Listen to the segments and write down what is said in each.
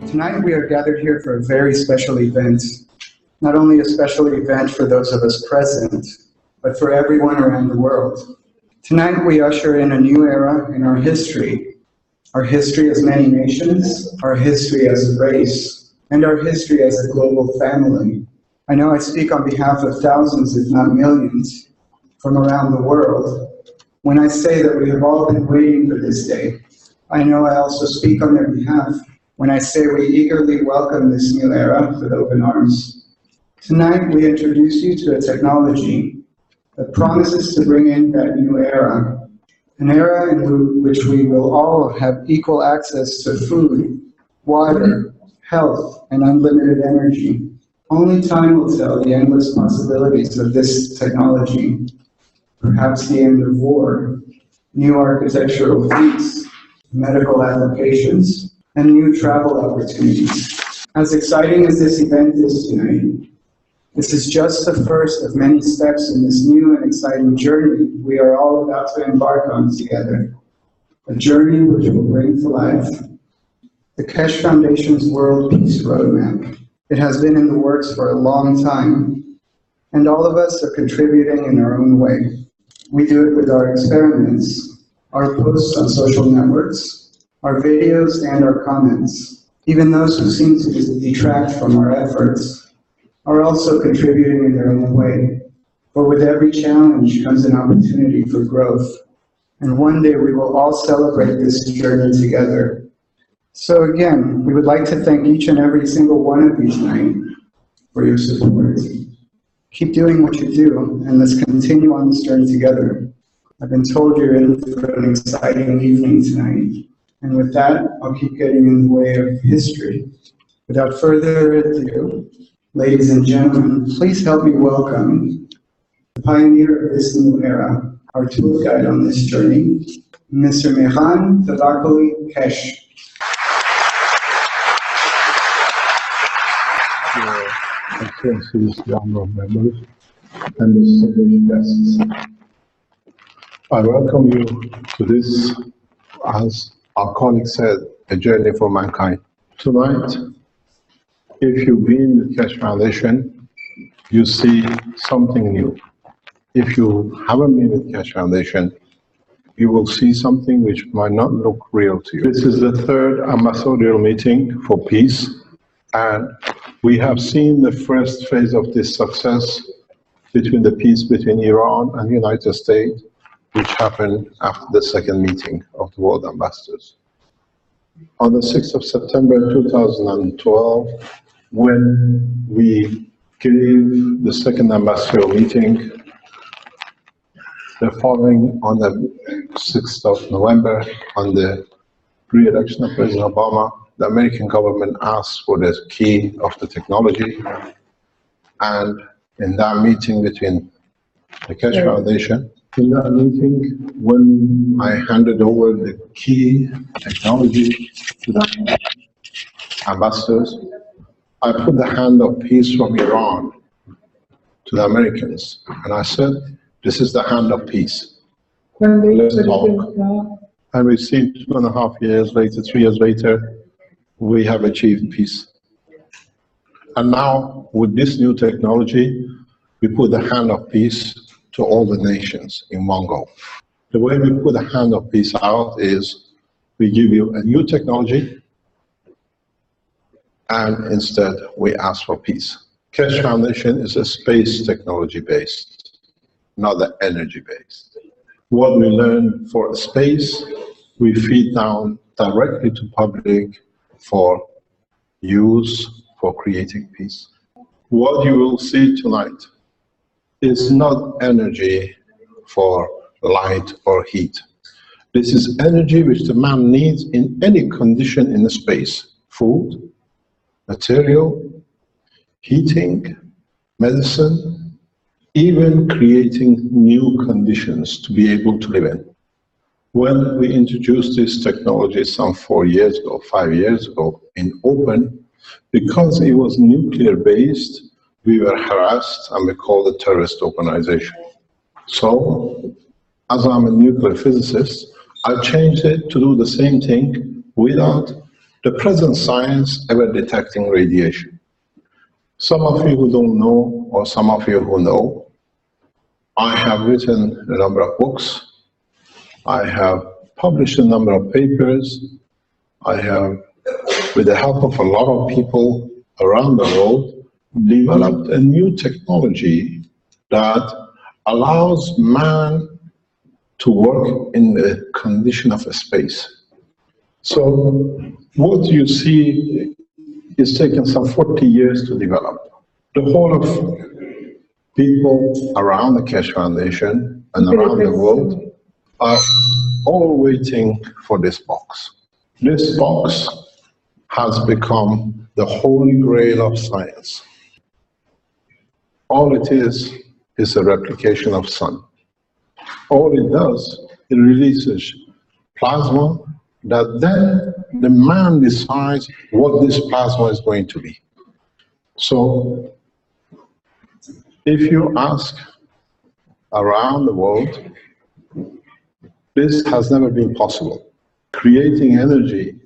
Tonight we are gathered here for a very special event. Not only a special event for those of us present, but for everyone around the world. Tonight we usher in a new era in our history as many nations, our history as a race, and our history as a global family. I know I speak on behalf of thousands, if not millions, from around the world when I say that we have all been waiting for this day. I know I also speak on their behalf when I say we eagerly welcome this new era with open arms. Tonight we introduce you to a technology that promises to bring in that new era, an era in which we will all have equal access to food, water, health, and unlimited energy. Only time will tell the endless possibilities of this technology. Perhaps the end of war, new architectural feats, medical applications, and new travel opportunities. As exciting as this event is tonight, this is just the first of many steps in this new and exciting journey we are all about to embark on together. A journey which will bring to life the Keshe Foundation's World Peace Roadmap. It has been in the works for a long time, and all of us are contributing in our own way. We do it with our experiments, our posts on social networks, our videos, and our comments. Even those who seem to detract from our efforts are also contributing in their own way. For with every challenge comes an opportunity for growth. And one day we will all celebrate this journey together. So again, we would like to thank each and every single one of you tonight for your support. Keep doing what you do, and let's continue on this journey together. I've been told you're in for an exciting evening tonight. And with that, I'll keep getting in the way of history. Without further ado, ladies and gentlemen, please help me welcome the pioneer of this new era, our tour guide on this journey, Mr. Mehran Tabakoli Keshe. Excellencies, honorable members, and distinguished guests. I welcome you to this, as our colleague said, a journey for mankind. Tonight, if you've been with Keshe Foundation, you see something new. If you haven't been with Keshe Foundation, you will see something which might not look real to you. This is the third ambassadorial meeting for peace, and we have seen the first phase of this success between the peace between Iran and the United States, which happened after the second meeting of the World Ambassadors. On the 6th of September 2012, when we gave the second ambassadorial meeting, the following on the 6th of November, on the re-election of President Obama, the American government asked for the key of the technology, and in that meeting between the Keshe Foundation, in that meeting, when I handed over the key technology to the ambassadors, I put the hand of peace from Iran to the Americans, and I said, this is the hand of peace. Let's talk. And we see 2.5 years later, 3 years later, we have achieved peace. And now, with this new technology, we put the hand of peace to all the nations in one go. The way we put the hand of peace out is we give you a new technology, and instead we ask for peace. Keshe Foundation is a space technology based, not the energy based. What we learn for space, we feed down directly to public for use for creating peace. What you will see tonight is not energy for light or heat. This is energy which the man needs in any condition in the space: food, material, heating, medicine, even creating new conditions to be able to live in. When we introduced this technology some 4 years ago, 5 years ago in open, because it was nuclear based, we were harassed and we called it terrorist organization. So, as I'm a nuclear physicist, I changed it to do the same thing without the present science ever detecting radiation. Some of you who don't know, or some of you who know, I have written a number of books. I have published a number of papers. I have, with the help of a lot of people around the world, developed a new technology that allows man to work in the condition of a space. So what you see is taken some 40 years to develop. The whole of people around the Keshe Foundation and around the world are all waiting for this box. This box has become the holy grail of science. All it is a replication of sun. All it does, it releases plasma that then the man decides what this plasma is going to be. So if you ask around the world, this has never been possible. Creating energy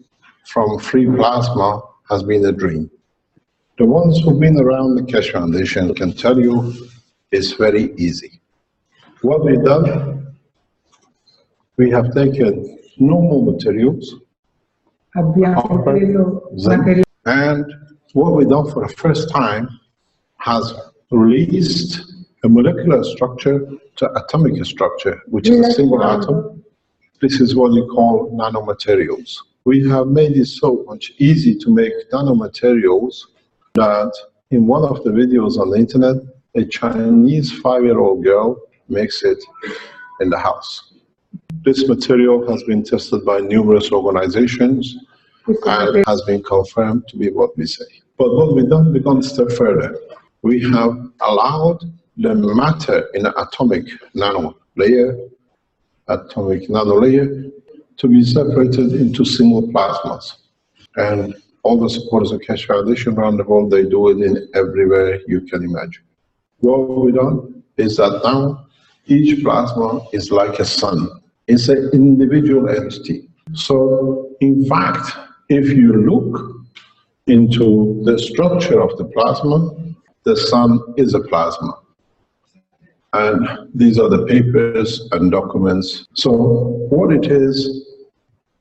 from free plasma has been a dream. The ones who've been around the Keshe Foundation can tell you it's very easy. What we've done, we have taken normal materials, copper, zinc, and what we've done for the first time has released a molecular structure to atomic structure, which is a single atom. This is what we call nanomaterials. We have made it so much easy to make nanomaterials that in one of the videos on the internet, a Chinese 5-year-old girl makes it in the house. This material has been tested by numerous organizations and has been confirmed to be what we say. But what we've done, we've gone a step further. We have allowed the matter in an atomic nano layer to be separated into single plasmas. And all the supporters of Keshe Foundation around the world, they do it in everywhere you can imagine. What we've done is that now each plasma is like a sun. It's an individual entity. So in fact, if you look into the structure of the plasma, the sun is a plasma. And these are the papers and documents. So what it is,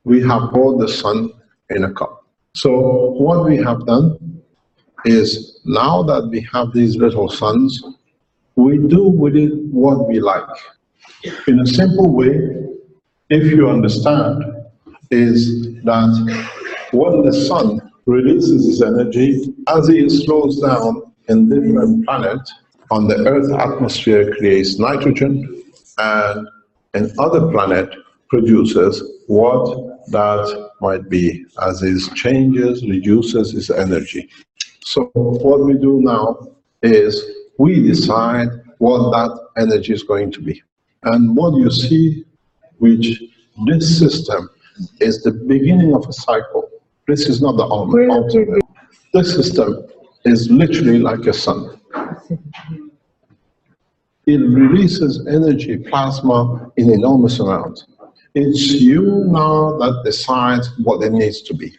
we have brought the sun in a cup. So what we have done is, now that we have these little suns, we do with it what we like. In a simple way, if you understand, is that when the sun releases its energy, as it slows down in different planets, on the Earth atmosphere creates nitrogen, and an other planet produces what that might be, as it changes, reduces its energy. So what we do now is we decide what that energy is going to be. And what you see, which this system is the beginning of a cycle. This is not the ultimate. This system is literally like a sun. It releases energy, plasma, in enormous amounts. It's you now that decides what it needs to be.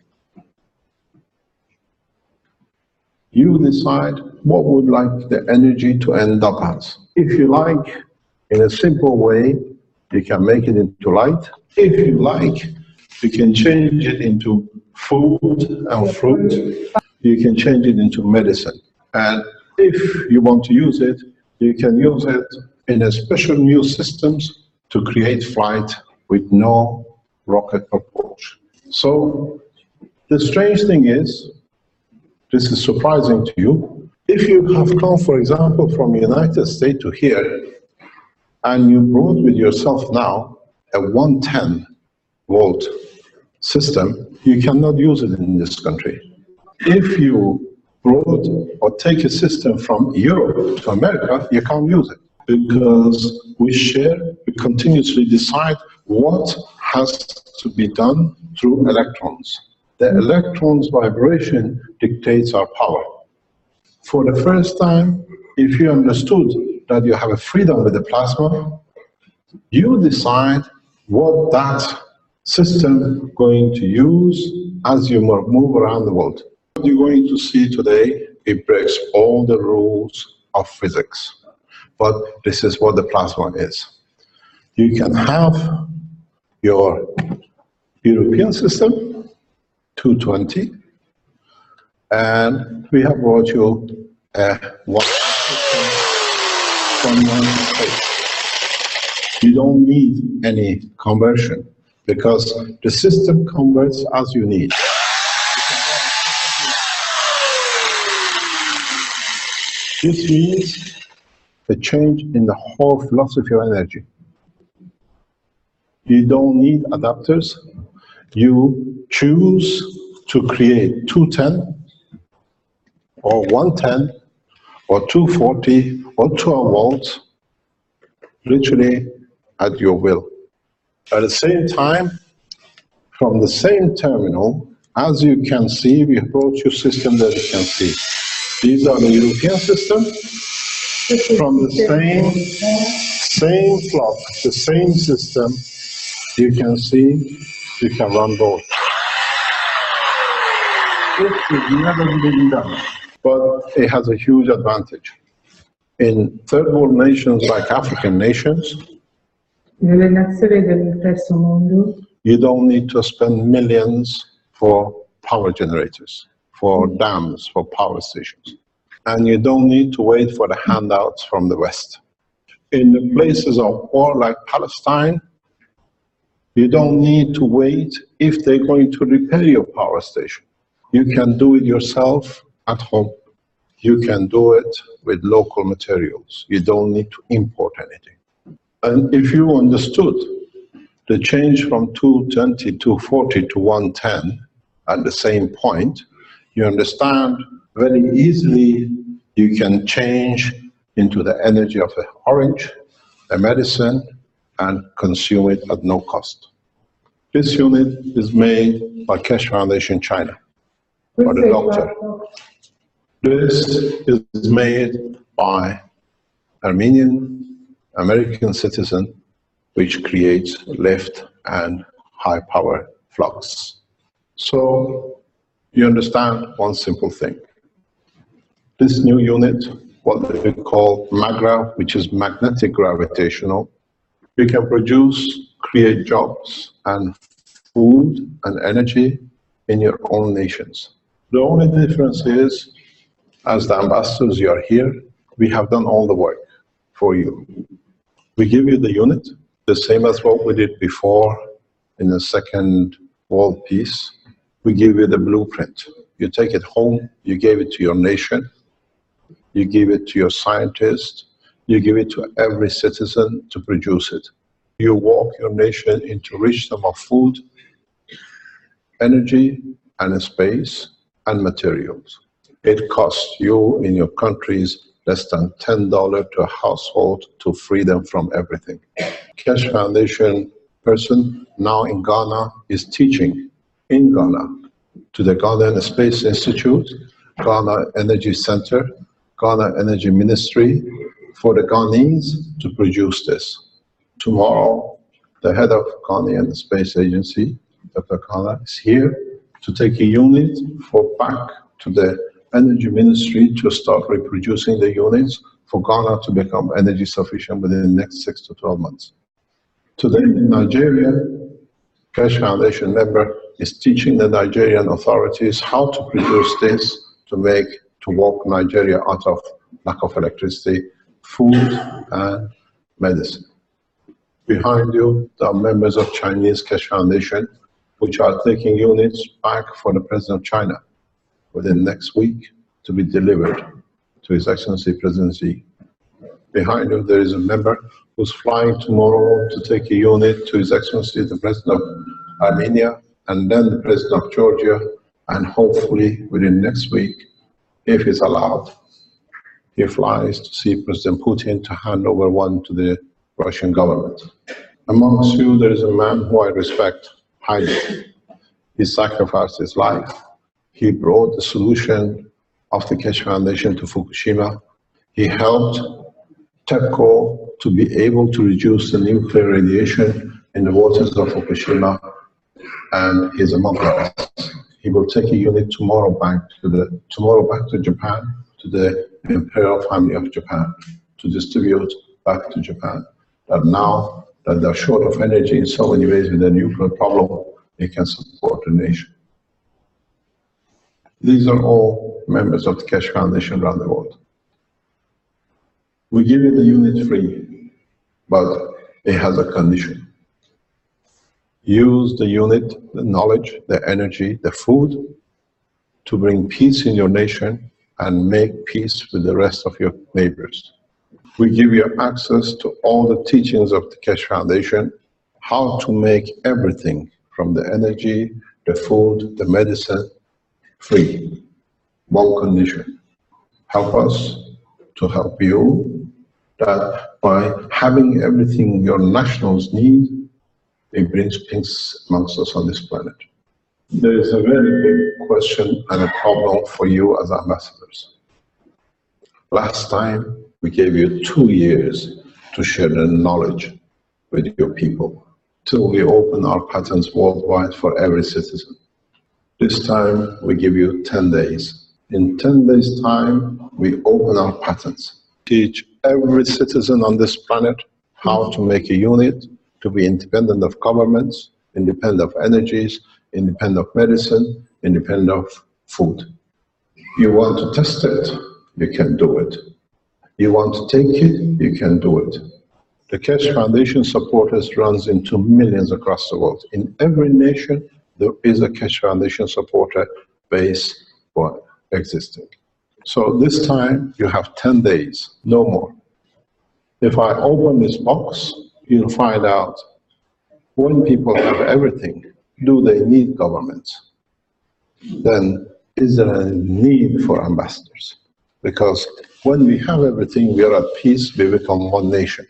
You decide what would like the energy to end up as. If you like, in a simple way, you can make it into light. If you like, you can change it into food and fruit. You can change it into medicine. And if you want to use it, you can use it in a special new systems to create flight with no rocket propulsion. So the strange thing is, this is surprising to you, if you have come, for example, from the United States to here, and you brought with yourself now a 110 volt system, you cannot use it in this country. If you brought or take a system from Europe to America, you can't use it, because we share, we continuously decide what has to be done through electrons. The electron's vibration dictates our power. For the first time, if you understood that you have a freedom with the plasma, you decide what that system going to use as you move around the world. What you're going to see today, it breaks all the rules of physics. But this is what the plasma is. You can have your European system, 220, and we have brought you a one system from one space. You don't need any conversion because the system converts as you need. This means a change in the whole philosophy of energy. You don't need adapters. You choose to create 210 or 110 or 240 or 12 volts, literally at your will. At the same time, from the same terminal, as you can see, we brought you system that you can see. These are the European system. From the same flock, the same system, you can see, you can run both. This has never been done, but it has a huge advantage. In third world nations like African nations, nelle nazioni del terzo mondo, you don't need to spend millions for power generators, for dams, for power stations. And you don't need to wait for the handouts from the West. In the places of war like Palestine, you don't need to wait if they're going to repair your power station. You can do it yourself at home. You can do it with local materials. You don't need to import anything. And if you understood the change from 220, 240 to 110 at the same point, you understand very easily you can change into the energy of an orange, a medicine, and consume it at no cost. This unit is made by Keshe Foundation China, for the doctor. This is made by Armenian American citizen, which creates lift and high power flux. So you understand one simple thing. This new unit, what we call MAGRA, which is magnetic gravitational, we can produce, create jobs and food and energy in your own nations. The only difference is, as the ambassadors, you are here, we have done all the work for you. We give you the unit, the same as what we did before in the Second World Peace. We give you the blueprint. You take it home, you give it to your nation, you give it to your scientists, you give it to every citizen to produce it. You walk your nation into richness of food, energy, and space, and materials. It costs you in your countries less than $10 to a household to free them from everything. Keshe Foundation person now in Ghana is teaching in Ghana to the Ghanaian Space Institute, Ghana Energy Center, Ghana Energy Ministry, for the Ghanaians to produce this. Tomorrow, the head of Ghanaian Space Agency, Dr. Kala, is here to take a unit for back to the Energy Ministry to start reproducing the units for Ghana to become energy sufficient within the next 6 to 12 months. Today in Nigeria, Keshe Foundation member is teaching the Nigerian authorities how to produce this to walk Nigeria out of lack of electricity, food, and medicine. Behind you, there are members of Chinese Keshe Foundation, which are taking units back for the President of China within next week to be delivered to His Excellency President Xi. Behind you, there is a member who's flying tomorrow to take a unit to His Excellency the President of Armenia, and then the President of Georgia, and hopefully within next week, if he's allowed, he flies to see President Putin to hand over one to the Russian government. Amongst you, there is a man who I respect highly. He sacrificed his life. He brought the solution of the Keshe Foundation to Fukushima. He helped TEPCO to be able to reduce the nuclear radiation in the waters of Fukushima. and he's among us. He will take a unit tomorrow back to Japan, to the Imperial Family of Japan, to distribute back to Japan. That now that they're short of energy in so many ways with the nuclear problem, they can support the nation. These are all members of the Keshe Foundation around the world. We give you the unit free, but it has a condition. Use the unit, the knowledge, the energy, the food to bring peace in your nation and make peace with the rest of your neighbors. We give you access to all the teachings of the Keshe Foundation, how to make everything from the energy, the food, the medicine, free. One condition: help us to help you, that by having everything your nationals need, it brings peace amongst us on this planet. There is a very big question and a problem for you as ambassadors. Last time, we gave you 2 years to share the knowledge with your people, till we open our patents worldwide for every citizen. This time, we give you 10 days. In 10 days' time, we open our patents. Teach every citizen on this planet how to make a unit to be independent of governments, independent of energies, independent of medicine, independent of food. You want to test it, you can do it. You want to take it, you can do it. The Keshe Foundation supporters runs into millions across the world. In every nation, there is a Keshe Foundation supporter base for existing. So this time, you have 10 days, no more. If I open this box, you'll find out when people have everything, do they need governments? Then is there a need for ambassadors? Because when we have everything, we are at peace, we become one nation.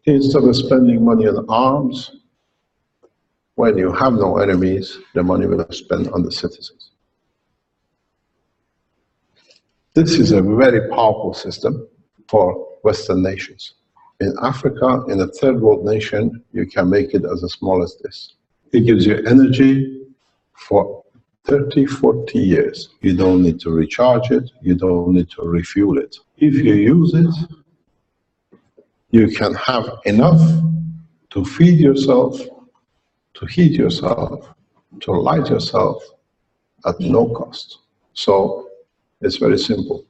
Instead of spending money on arms, when you have no enemies, the money will be spent on the citizens. This is a very powerful system for Western nations. In Africa, in a third world nation, you can make it as small as this. It gives you energy for 30, 40 years. You don't need to recharge it, you don't need to refuel it. If you use it, you can have enough to feed yourself, to heat yourself, to light yourself at no cost. So it's very simple.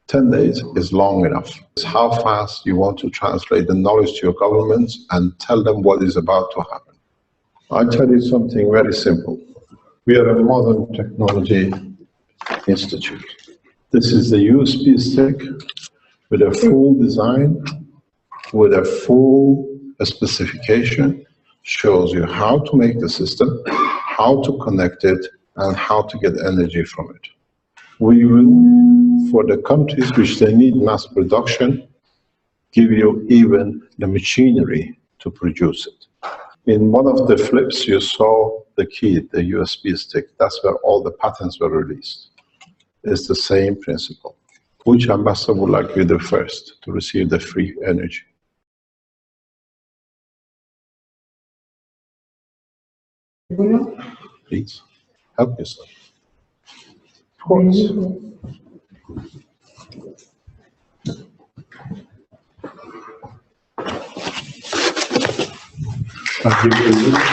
10 days is long enough. It's how fast you want to translate the knowledge to your governments and tell them what is about to happen. I'll tell you something very simple. We are a modern technology institute. This is the USB stick with a full design, with a full specification, shows you how to make the system, how to connect it, and how to get energy from it. We will, for the countries which they need mass production, give you even the machinery to produce it. In one of the flips, you saw the key, the USB stick. That's where all the patents were released. It's the same principle. Which ambassador would like to be the first to receive the free energy? Please, help yourself. Of course. I'll give you a minute.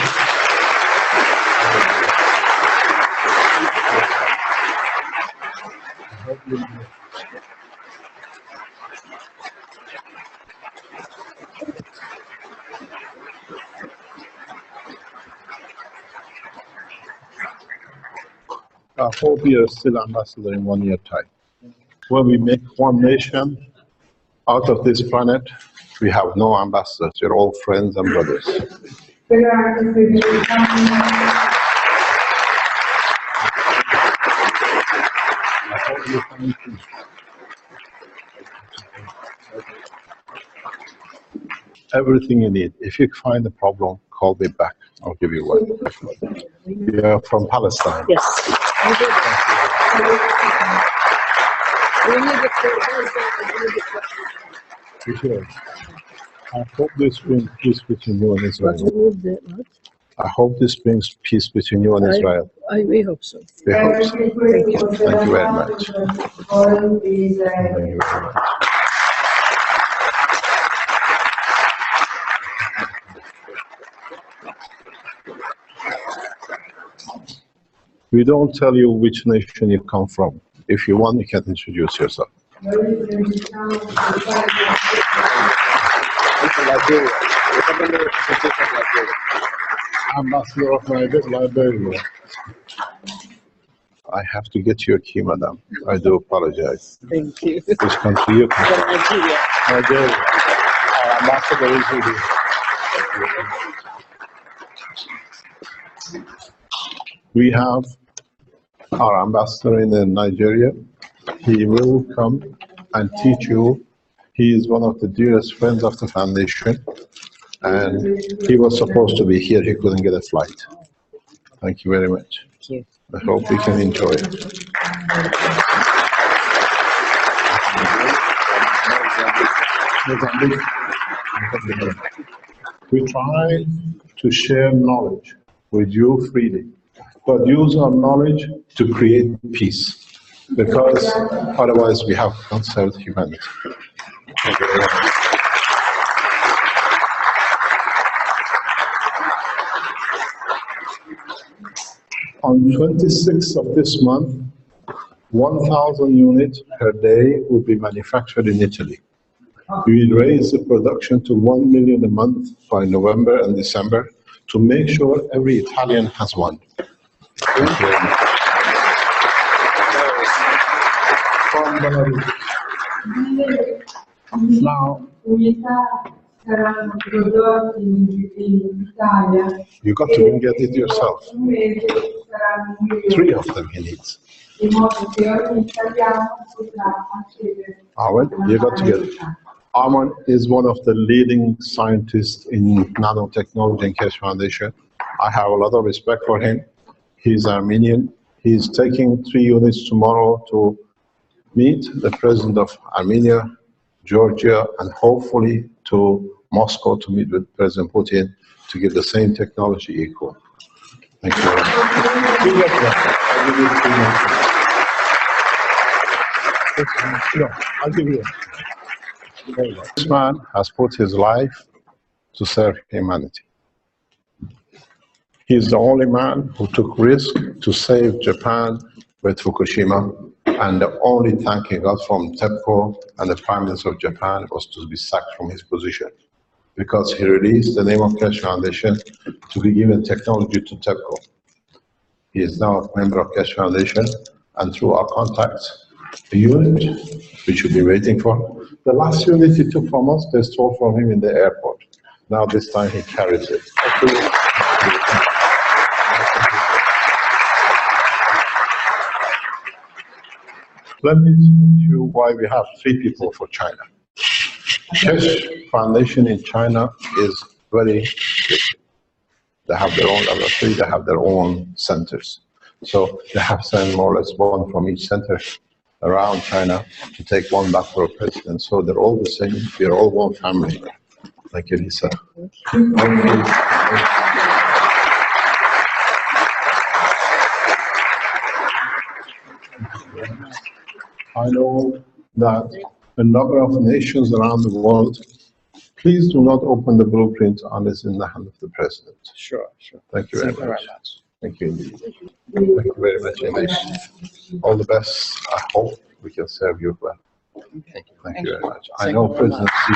I hope you are still ambassador in 1 year time. When we make one nation out of this planet, we have no ambassadors. You're all friends and brothers. Everything you need. If you find a problem, call me back. I'll give you one. You're from Palestine. Yes. Sure. I hope this brings peace between you and Israel. I hope this brings peace between you and Israel. We hope so. We hope so. Thank you. Thank you very much. Thank you very much. We don't tell you which nation you come from. If you want, you can introduce yourself. Ambassador of Liberia. I have to get you a key, madam. I do apologize. Thank you. Which country you come from? Nigeria. Nigeria. Our ambassador is here. We have our ambassador in Nigeria. He will come and teach you. He is one of the dearest friends of the foundation, and he was supposed to be here. He couldn't get a flight. Thank you very much. Thank you. I hope we can enjoy it. We try to share knowledge with you freely, but use our knowledge to create peace, because otherwise we have not served humanity. On 26th of this month, 1,000 units per day will be manufactured in Italy. We will raise the production to 1 million a month by November and December to make sure every Italian has one. Thank you very much. Now, you got to get it yourself. 3 of them he needs. Ahmed, you got to get it. Ahmed is one of the leading scientists in nanotechnology and Keshe Foundation. I have a lot of respect for him. He's Armenian. He's taking 3 units tomorrow to meet the president of Armenia, Georgia, and hopefully to Moscow to meet with President Putin to give the same technology equal. Thank you very much. I'll give you. This man has put his life to serve humanity. He's the only man who took risk to save Japan with Fukushima, and the only thank he got from TEPCO and the Prime Minister of Japan was to be sacked from his position, because he released the name of Keshe Foundation to be given technology to TEPCO. He is now a member of Keshe Foundation, and through our contacts, the unit, which we've been waiting for, the last unit he took from us, they stole from him in the airport. Now this time he carries it. Let me explain to you why we have 3 people for China. Keshe Foundation in China is very big. They have their own laboratory, they have their own centers. So they have sent more or less 1 from each center around China to take 1 back for a president. So they're all the same, we're all one family. Thank you, Lisa. Thank you. I know that a number of nations around the world, please do not open the blueprint unless in the hand of the president. Sure, sure. Thank you very much. Thank you indeed. Thank you very much indeed. All the best. I hope we can serve you well. Thank you. Thank you very much. I know President Xi.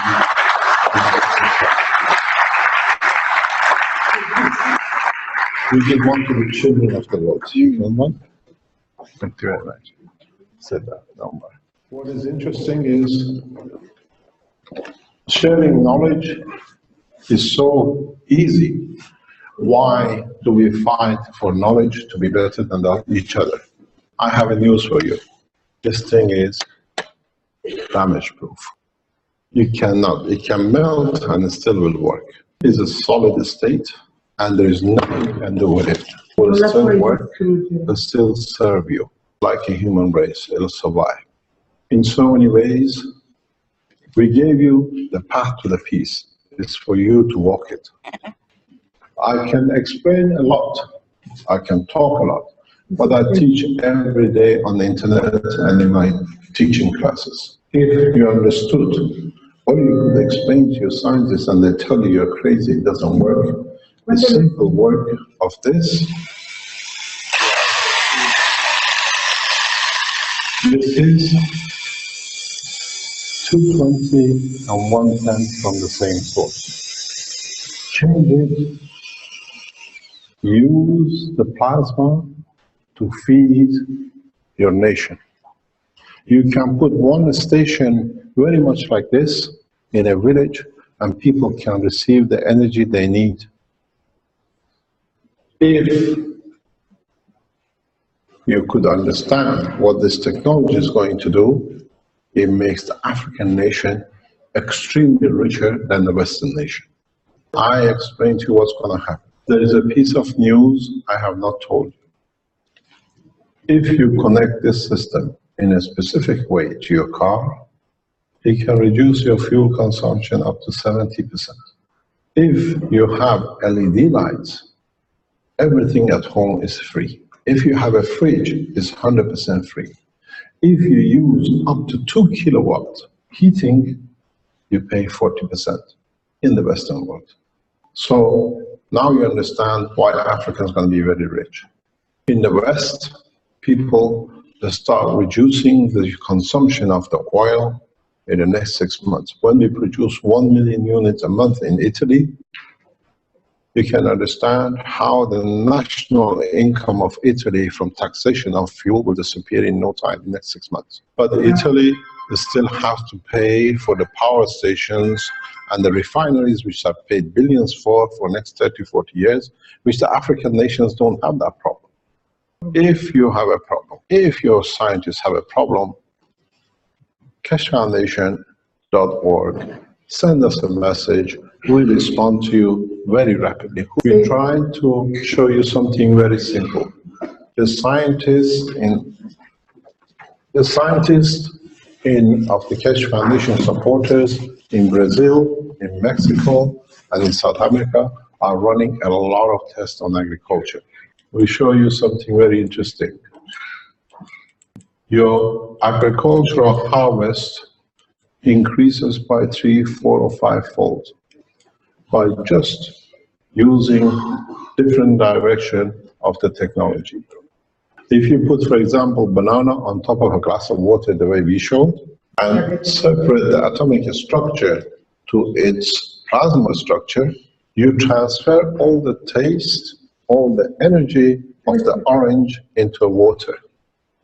We give one to the children of the world. You can one? Thank you very much. Said that number. What is interesting is sharing knowledge is so easy. Why do we fight for knowledge to be better than each other? I have a news for you. This thing is damage proof. You cannot, it can melt and it still will work. It's a solid state and there is nothing you can do with it. It will still work, it will still serve you. Like a human race, it'll survive. In so many ways, we gave you the path to the peace. It's for you to walk it. I can explain a lot, I can talk a lot, but I teach every day on the internet and in my teaching classes. If you understood, or you could explain to your scientists and they tell you you're crazy, it doesn't work. The simple work of this is 220 and 110 from the same source. Change it, use the plasma to feed your nation. You can put one station very much like this in a village and people can receive the energy they need. If you could understand what this technology is going to do, it makes the African nation extremely richer than the Western nation. I explain to you what's going to happen. There is a piece of news I have not told you. If you connect this system in a specific way to your car, it can reduce your fuel consumption up to 70%. If you have LED lights, everything at home is free. If you have a fridge, it's 100% free. If you use up to 2 kilowatts heating, you pay 40% in the Western world. So now you understand why Africa is going to be very rich. In the West, people start reducing the consumption of the oil in the next 6 months. When we produce 1 million units a month in Italy, you can understand how the national income of Italy from taxation of fuel will disappear in no time, in the next 6 months. But Italy still has to pay for the power stations and the refineries, which have paid billions for next 30, 40 years, which the African nations don't have that problem. If you have a problem, if your scientists have a problem, cashfoundation.org, send us a message. We'll respond to you very rapidly. We're trying to show you something very simple. The scientists of the Cash Foundation supporters in Brazil, in Mexico, and in South America are running a lot of tests on agriculture. We show you something very interesting. Your agricultural harvest increases by 3, 4, or 5-fold by just using different direction of the technology. If you put, for example, banana on top of a glass of water the way we showed, and separate the atomic structure to its plasma structure, you transfer all the taste, all the energy of the orange into water.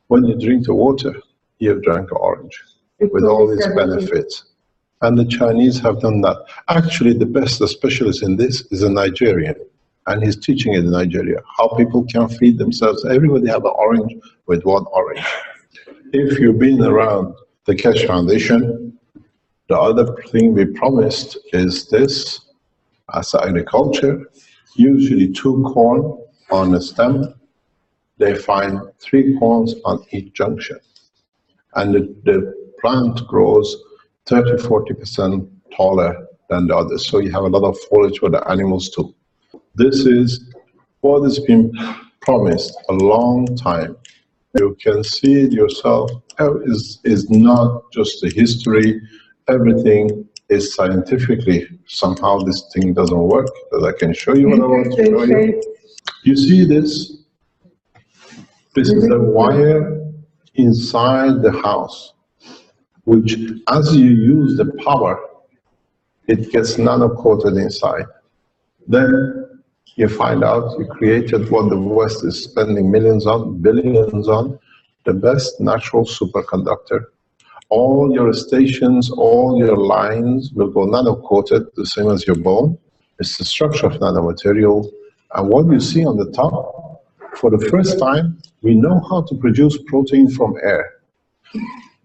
When you drink the water, you've drank orange with all its benefits. And the Chinese have done that. Actually, the best specialist in this is a Nigerian, and he's teaching in Nigeria how people can feed themselves. Everybody have an orange with one orange. If you've been around the Cash Foundation, the other thing we promised is this, as agriculture, usually 2 corn on a stem, they find 3 corns on each junction. And the plant grows 30–40% taller than the others. So you have a lot of foliage for the animals too. This is what has been promised a long time. You can see it yourself. Is not just a history. Everything is scientifically. Somehow this thing doesn't work. That I can show you what I want to show you. You see this? This is a wire inside the house, which as you use the power, it gets nano-coated inside. Then you find out you created what the West is spending millions on, billions on, the best natural superconductor. All your stations, all your lines will go nano-coated, the same as your bone. It's the structure of nanomaterial. And what you see on the top, for the first time, we know how to produce protein from air.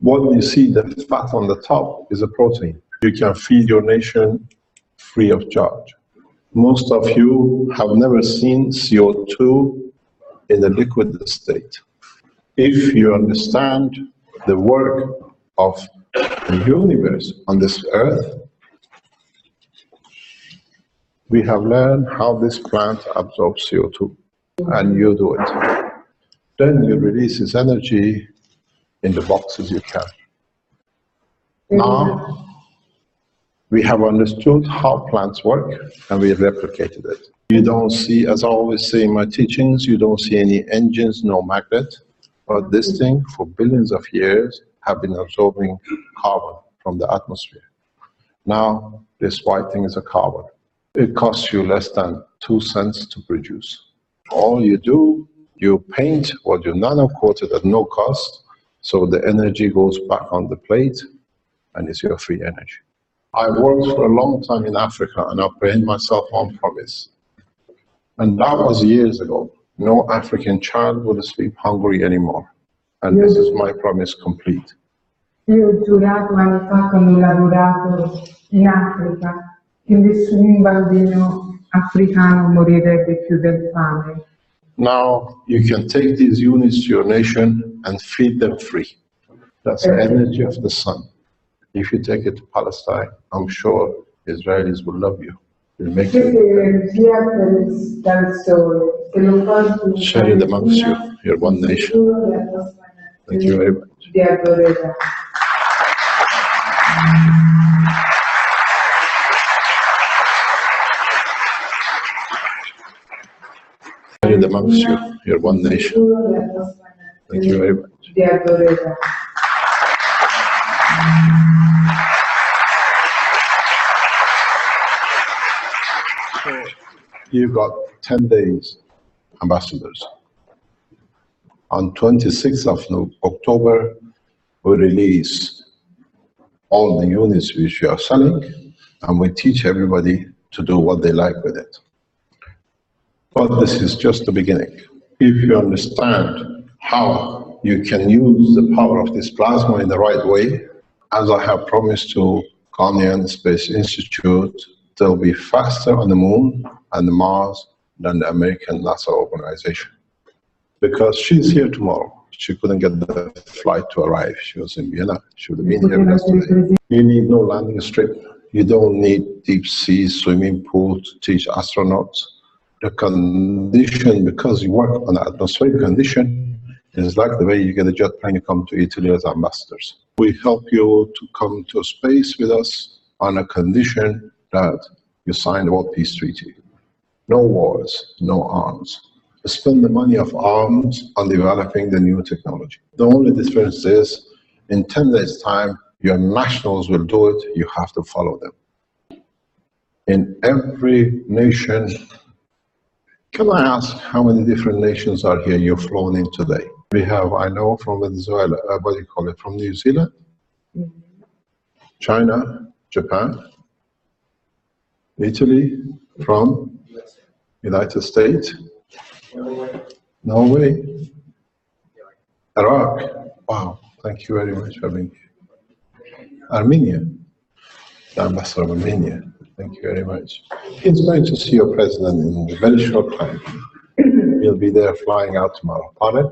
What you see, the fat on the top, is a protein. You can feed your nation free of charge. Most of you have never seen CO2 in a liquid state. If you understand the work of the universe on this earth, We have learned how this plant absorbs CO2, and you do it. Then you release this energy in the boxes you carry. Now, we have understood how plants work, and we replicated it. You don't see, as I always say in my teachings, you don't see any engines, no magnet, but this thing, for billions of years, have been absorbing carbon from the atmosphere. Now, this white thing is a carbon. It costs you less than 2 cents to produce. All you do, you paint what you nano-coated at no cost, so the energy goes back on the plate, and it's your free energy. I worked for a long time in Africa, and I paid myself one promise. And that was years ago. No African child will sleep hungry anymore. And this is my promise complete. Io ho giurato anni fa quando ho lavorato in Africa che nessun bambino africano morirebbe più del fame. Now you can take these units to your nation and feed them free. That's the energy of the sun. If you take it to Palestine, I'm sure Israelis will love you. Will make you. Share it amongst you. You're one nation. Thank you very much. Share it amongst you. You're one nation. Thank you very much. You've got 10 days, ambassadors. On 26th of October, we release all the units which we are selling, and we teach everybody to do what they like with it. But this is just the beginning. If you understand how you can use the power of this plasma in the right way, as I have promised to Ghanaian Space Institute, they'll be faster on the moon and Mars than the American NASA organization. Because she's here tomorrow. She couldn't get the flight to arrive. She was in Vienna. She would have been here with us today. You need no landing strip. You don't need deep sea swimming pool to teach astronauts. The condition, because you work on an atmospheric condition, is like the way you get a jet plane, you come to Italy as ambassadors. We help you to come to space with us on a condition that you sign the World Peace Treaty. No wars, no arms. Spend the money of arms on developing the new technology. The only difference is, in 10 days' time, your nationals will do it, you have to follow them. In every nation, can I ask how many different nations are here you've flown in today? We have, I know, from Venezuela, what do you call it, from New Zealand, China, Japan, Italy, from United States, Norway, Iraq. Wow, thank you very much for being here. Armenia, the ambassador of Armenia. Thank you very much. He's going to see your president in a very short time. He'll be there flying out tomorrow. Pardon?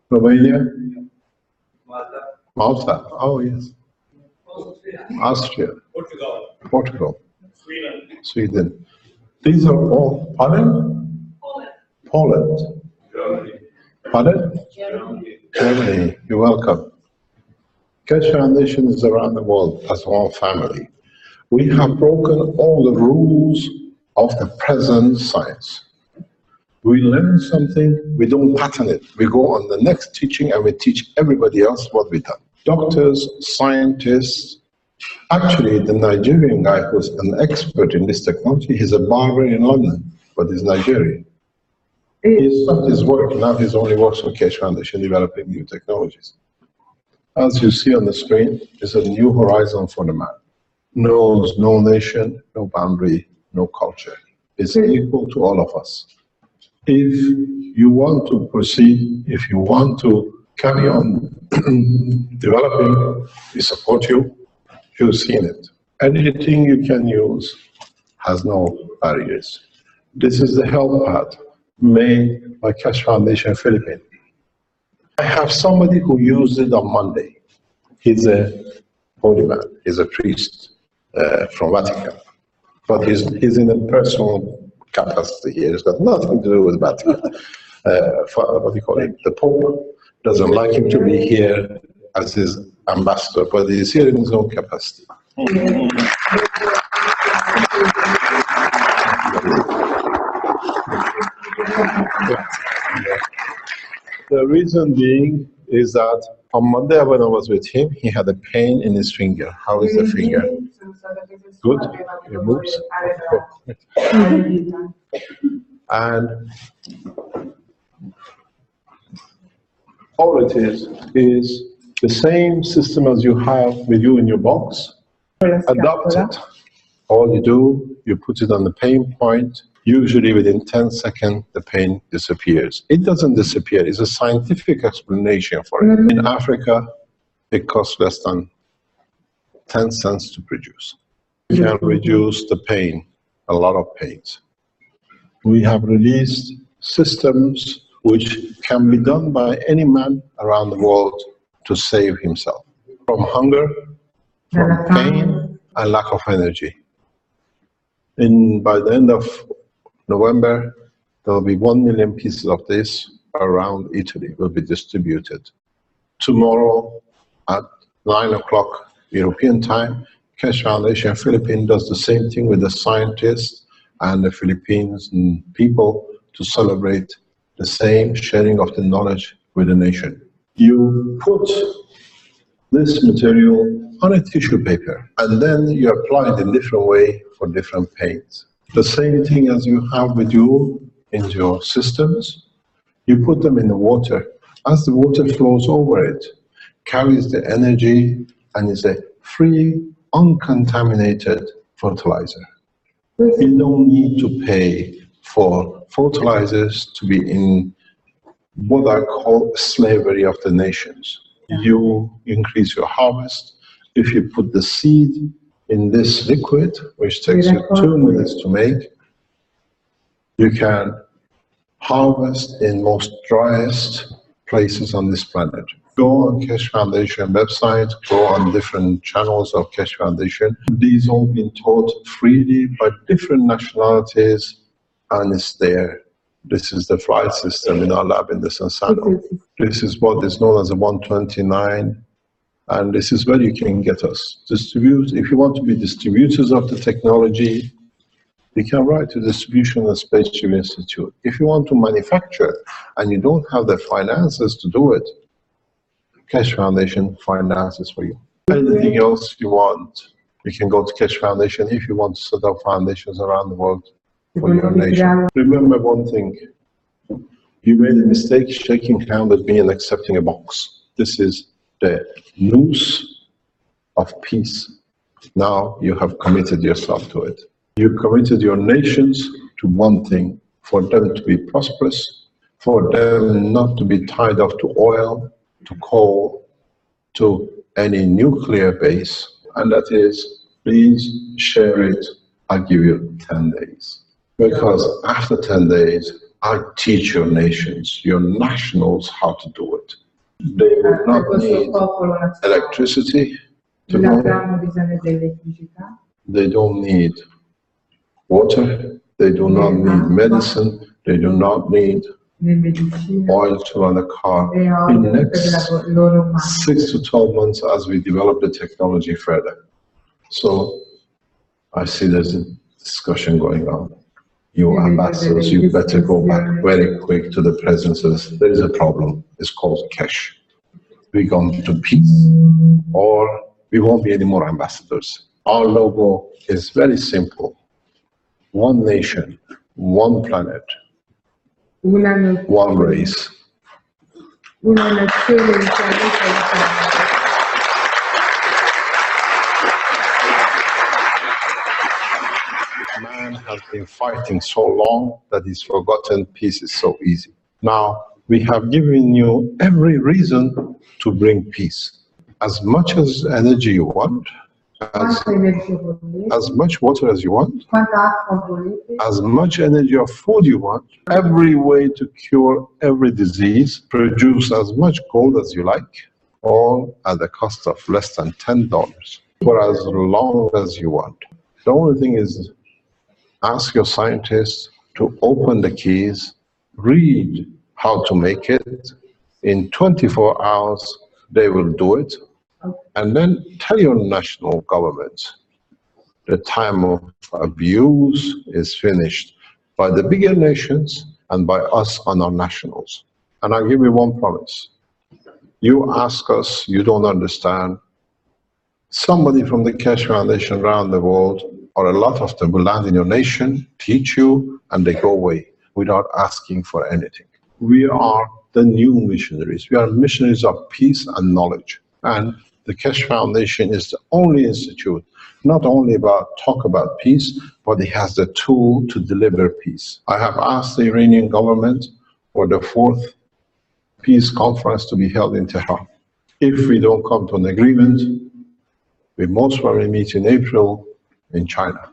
Romania? Malta. Oh, yes. Austria. Portugal. Sweden. These are all, pardon? Poland. Pardon? Germany. You're welcome. Keshe Foundation is around the world as one family. We have broken all the rules of the present science. We learn something, we don't pattern it. We go on the next teaching and we teach everybody else what we've done. Doctors, scientists. Actually, the Nigerian guy who's an expert in this technology, he's a barber in London, but he's Nigerian. He stopped his work, now he only works for Keshe Foundation developing new technologies. As you see on the screen, is a new horizon for the man. Knows no nation, no boundary, no culture. It's equal to all of us. If you want to proceed, if you want to carry on developing, we support you. You've seen it. Anything you can use has no barriers. This is the health pad made by Keshe Foundation Philippines. I have somebody who used it on Monday. He's a holy man, he's a priest from Vatican. But he's in a personal capacity here. It's got nothing to do with Vatican. What do you call it? The Pope doesn't like him to be here as his ambassador, but he's here in his own capacity. The reason being is that on Monday when I was with him, he had a pain in his finger. How is the finger? Good? It moves? And all it is the same system as you have with you in your box. Adopt it. All you do, you put it on the pain point. Usually within 10 seconds, the pain disappears. It doesn't disappear. It's a scientific explanation for it. In Africa, it costs less than 10 cents to produce. We can reduce the pain, a lot of pains. We have released systems which can be done by any man around the world to save himself from hunger, from pain, and lack of energy. By the end of November, there will be 1 million pieces of this around Italy will be distributed. Tomorrow at 9 o'clock European time, Keshe Foundation Philippines does the same thing with the scientists and the Philippines and people to celebrate the same sharing of the knowledge with the nation. You put this material on a tissue paper and then you apply it in different way for different paints. The same thing as you have with you in your systems, you put them in the water. As the water flows over it, carries the energy and is a free, uncontaminated fertilizer. You don't need to pay for fertilizers to be in what I call slavery of the nations. You increase your harvest. If you put the seed in this liquid, which takes you 2 minutes to make, you can harvest in most driest places on this planet. Go on Keshe Foundation website, go on different channels of Keshe Foundation. These all been taught freely by different nationalities, and it's there. This is the flight system in our lab in the Sansano. This is what is known as a 129. And this is where you can get us. Distribute, if you want to be distributors of the technology, you can write to Distribution and Spaceship Institute. If you want to manufacture and you don't have the finances to do it, Keshe Foundation finances for you. Anything else you want, you can go to Keshe Foundation if you want to set up foundations around the world for your nation. Remember one thing, you made a mistake shaking hands with me and accepting a box. This is the noose of peace. Now you have committed yourself to it. You committed your nations to one thing, for them to be prosperous, for them not to be tied up to oil, to coal, to any nuclear base, and that is, please share it, I'll give you 10 days. Because after 10 days, I'll teach your nations, your nationals, how to do it. They will not need electricity to go. They don't need water. They do not need medicine. They do not need oil to run a car. In the next 6 to 12 months as we develop the technology further. So I see there's a discussion going on. You ambassadors, you better go back very quick to the president and say, there is a problem. It's called Keshe. We're going to peace, or we won't be any more ambassadors. Our logo is very simple. One nation, one planet, one race. Man has been fighting so long that he's forgotten peace is so easy. Now, we have given you every reason to bring peace. As much as energy you want, as much water as you want, as much energy of food you want, every way to cure every disease, produce as much gold as you like, all at the cost of less than $10 for as long as you want. The only thing is Ask your scientists to open the keys, read how to make it. In 24 hours, they will do it. And then tell your national governments the time of abuse is finished by the bigger nations and by us and our nationals. And I'll give you one promise. You ask us, you don't understand. Somebody from the Keshe Foundation around the world, or a lot of them, will land in your nation, teach you, and they go away without asking for anything. We are the new missionaries. We are missionaries of peace and knowledge. And the Keshe Foundation is the only institute, not only talk about peace, but it has the tool to deliver peace. I have asked the Iranian government for the 4th peace conference to be held in Tehran. If we don't come to an agreement, we most probably meet in April in China.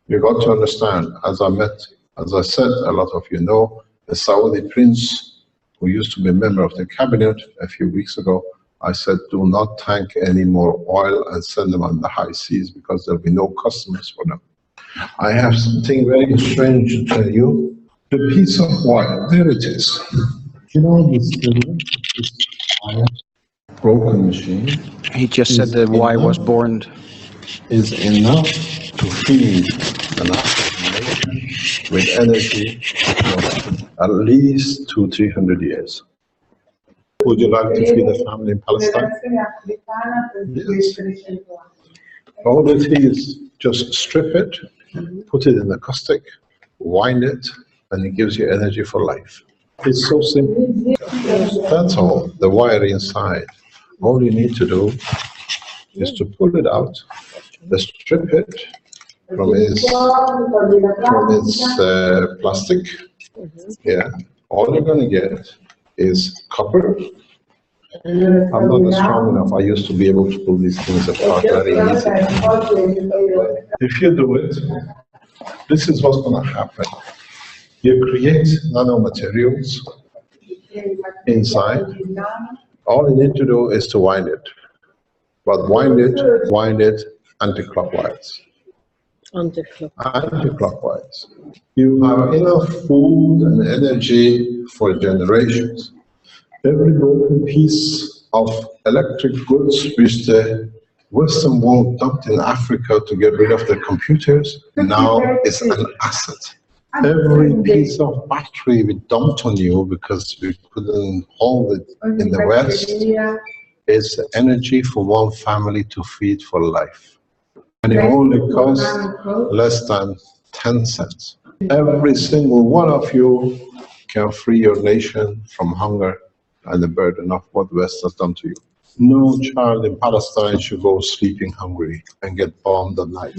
You got to understand, as I said, a lot of you know, the Saudi prince, who used to be a member of the cabinet a few weeks ago, I said, do not tank any more oil and send them on the high seas, because there'll be no customers for them. I have something very strange to tell you. The piece of wire, there it is. You know this wire, broken machine. He just said the why was born. Is enough to feed an African nation with energy for at least 200-300 years. Would you like to feed a family in Palestine? Yes. All it is, just strip it, put it in a caustic, wind it, and it gives you energy for life. It's so simple. That's all. The wire inside. All you need to do is to pull it out, strip it from its plastic. Yeah. All you're going to get is copper. I'm not strong enough. I used to be able to pull these things apart very easily. If you do it, this is what's going to happen. You create nanomaterials inside. All you need to do is to wind it. But wind it anti-clockwise. Anti-clockwise. You have enough food and energy for generations. Every broken piece of electric goods which the Western world dumped in Africa to get rid of the computers, now is an asset. Every piece of battery we dumped on you because we couldn't hold it in the West is energy for one family to feed for life. And it only costs less than 10 cents. Every single one of you can free your nation from hunger and the burden of what the West has done to you. No child in Palestine should go sleeping hungry and get bombed at night.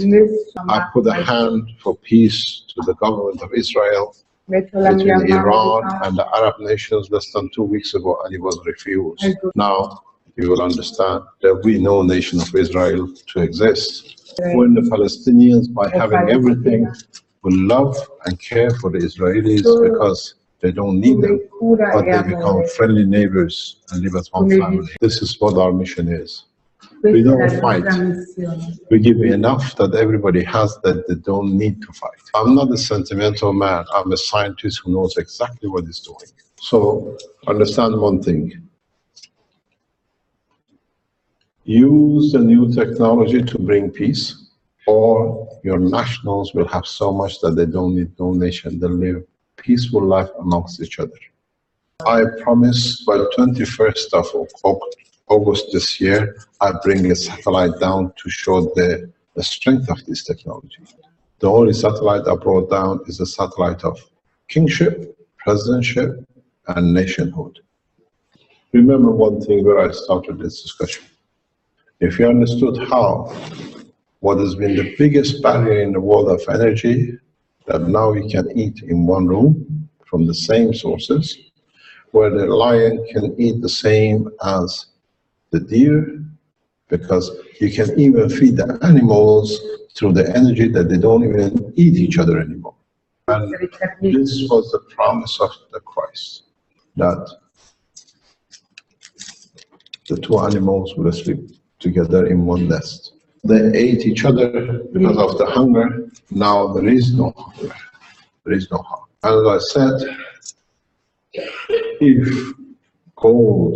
I put a hand for peace to the government of Israel between Iran and the Arab nations less than 2 weeks ago, and it was refused. Now, you will understand there will be no nation of Israel to exist. When the Palestinians, by having everything, will love and care for the Israelis because they don't need them, but they become friendly neighbors and live as one family. This is what our mission is. We don't fight. We give enough that everybody has that they don't need to fight. I'm not a sentimental man. I'm a scientist who knows exactly what he's doing. So understand one thing. Use the new technology to bring peace, or your nationals will have so much that they don't need no nation. They'll live peaceful life amongst each other. I promise by 21st of August this year, I bring a satellite down to show the strength of this technology. The only satellite I brought down is a satellite of kingship, presidentship, and nationhood. Remember one thing where I started this discussion. If you understood how what has been the biggest barrier in the world of energy, that now you can eat in one room from the same sources, where the lion can eat the same as the deer, because you can even feed the animals through the energy that they don't even eat each other anymore. And this was the promise of the Christ, that the two animals will sleep together in one nest. They ate each other because of the hunger. Now there is no hunger. There is no hunger. As I said, if gold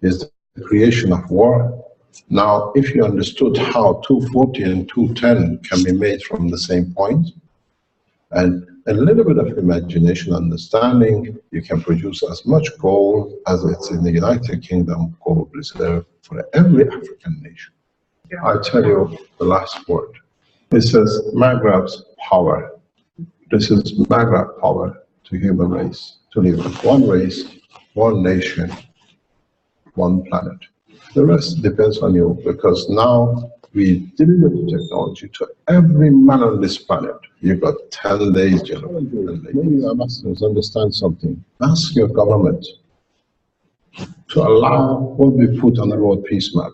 is the creation of war, now if you understood how 240 and 210 can be made from the same point, and a little bit of imagination, understanding, you can produce as much gold as it's in the United Kingdom gold reserve for every African nation. I tell you the last word. It says Maghreb's power. This is Maghreb power to human race, to live with one race, one nation, one planet. The rest depends on you, because now we deliver the technology to every man on this planet. You've got 10 days, gentlemen. Maybe your ambassadors understand something. Ask your government to allow what we put on the road peace map.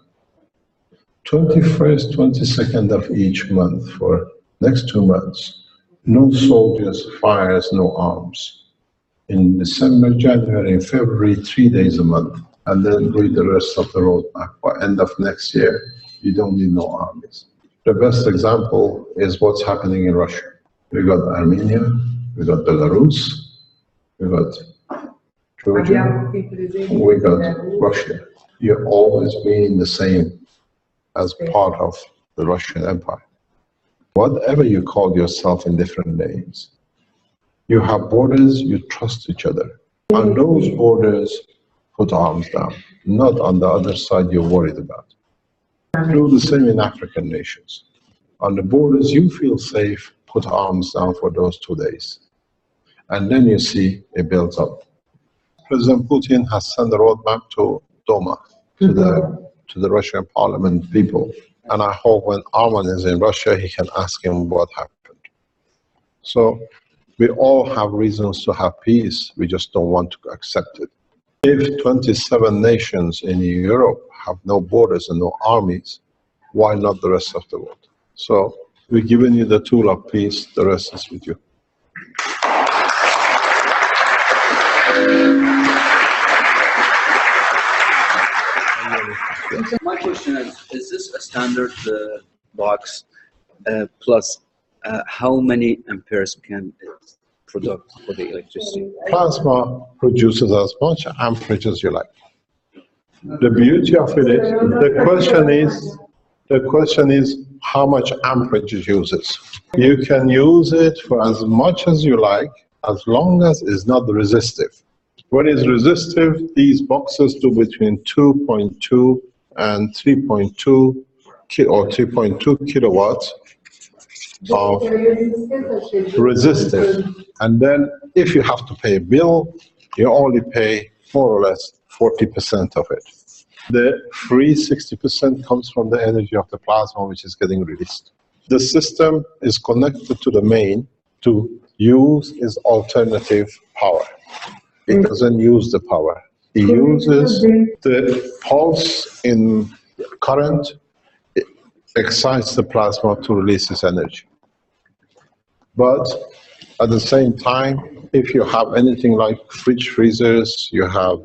21st, 22nd of each month for next 2 months. No soldiers, fires, no arms. In December, January, and February, 3 days a month. And then read the rest of the roadmap. By end of next year, you don't need no armies. The best example is what's happening in Russia. We got Armenia, we got Belarus, we got Georgia, we got Russia. You're always being the same as part of the Russian Empire. Whatever you call yourself in different names, you have borders, you trust each other. On those borders, put arms down, not on the other side you're worried about. Do the same in African nations. On the borders you feel safe, put arms down for those 2 days. And then you see it builds up. President Putin has sent a roadmap to Duma, to the Russian parliament people. And I hope when Arman is in Russia, he can ask him what happened. So we all have reasons to have peace, we just don't want to accept it. If 27 nations in Europe have no borders and no armies, why not the rest of the world? So we've given you the tool of peace, the rest is with you. My question is this a standard box plus how many amperes can it produce for the electricity? Plasma produces as much amperage as you like. The beauty of it is, the question is how much amperage it uses. You can use it for as much as you like, as long as it's not resistive. When it's resistive, these boxes do between 2.2 and 3.2 or 3.2 kilowatts of resistive. And then if you have to pay a bill, you only pay more or less 40% of it. The free 60% comes from the energy of the plasma, which is getting released. The system is connected to the main to use its alternative power. It doesn't use the power. It uses the pulse in current, it excites the plasma to release its energy. But at the same time, if you have anything like fridge freezers, you have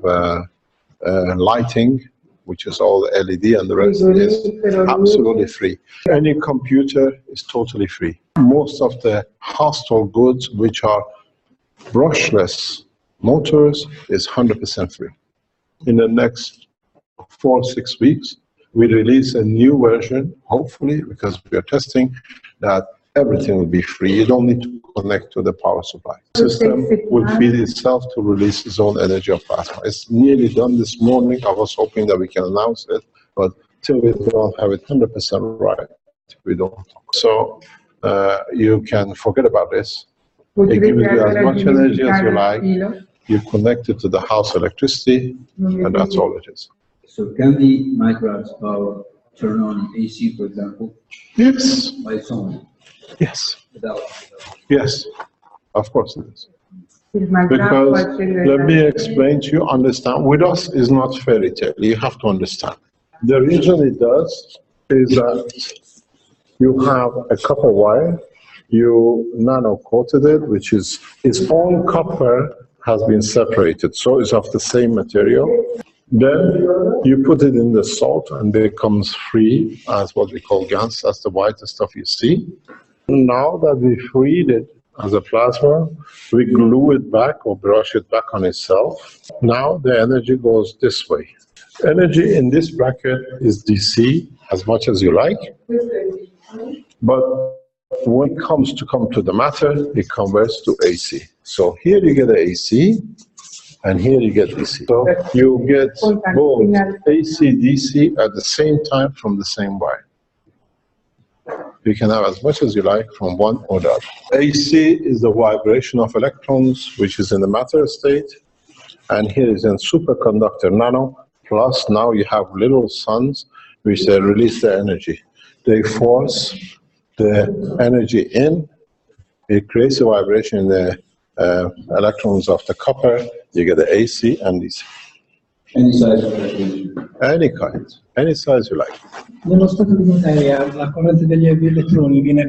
lighting, which is all LED, and the rest is absolutely free. Any computer is totally free. Most of the household goods, which are brushless motors, is 100% free. In the next 4 or 6 weeks, we release a new version, hopefully, because we are testing, that everything will be free. You don't need to connect to the power supply. The system will feed itself to release its own energy of plasma. It's nearly done this morning. I was hoping that we can announce it, but till we don't have it 100% right, we don't. So you can forget about this. It gives you as much energy as you like. You connect it to the house electricity, and that's all it is. So can the Maghreb's power turn on AC, for example? Yes. By its own? Yes. Without? Yes. Of course it is. Because let me explain to you, understand, with us is not fairy tale. You have to understand. The reason it does is that you have a copper wire, you nano-coated it, which is its own copper has been separated, so it's of the same material. Then you put it in the salt and it becomes free as what we call GANs. That's the whitest stuff you see. Now that we freed it as a plasma, we glue it back or brush it back on itself. Now the energy goes this way. Energy in this bracket is DC as much as you like, but when it comes to the matter, it converts to AC. So here you get the AC, and here you get DC. So you get both AC, DC at the same time from the same wire. You can have as much as you like from one or the other. AC is the vibration of electrons, which is in the matter state, and here is in superconductor nano, plus now you have little suns, which they release the energy. They force the energy in, it creates a vibration in the electrons of the copper, you get the AC and DC. Any size of electricity? Any kind, any size you like. Nello stato di materia la corrente degli elettroni viene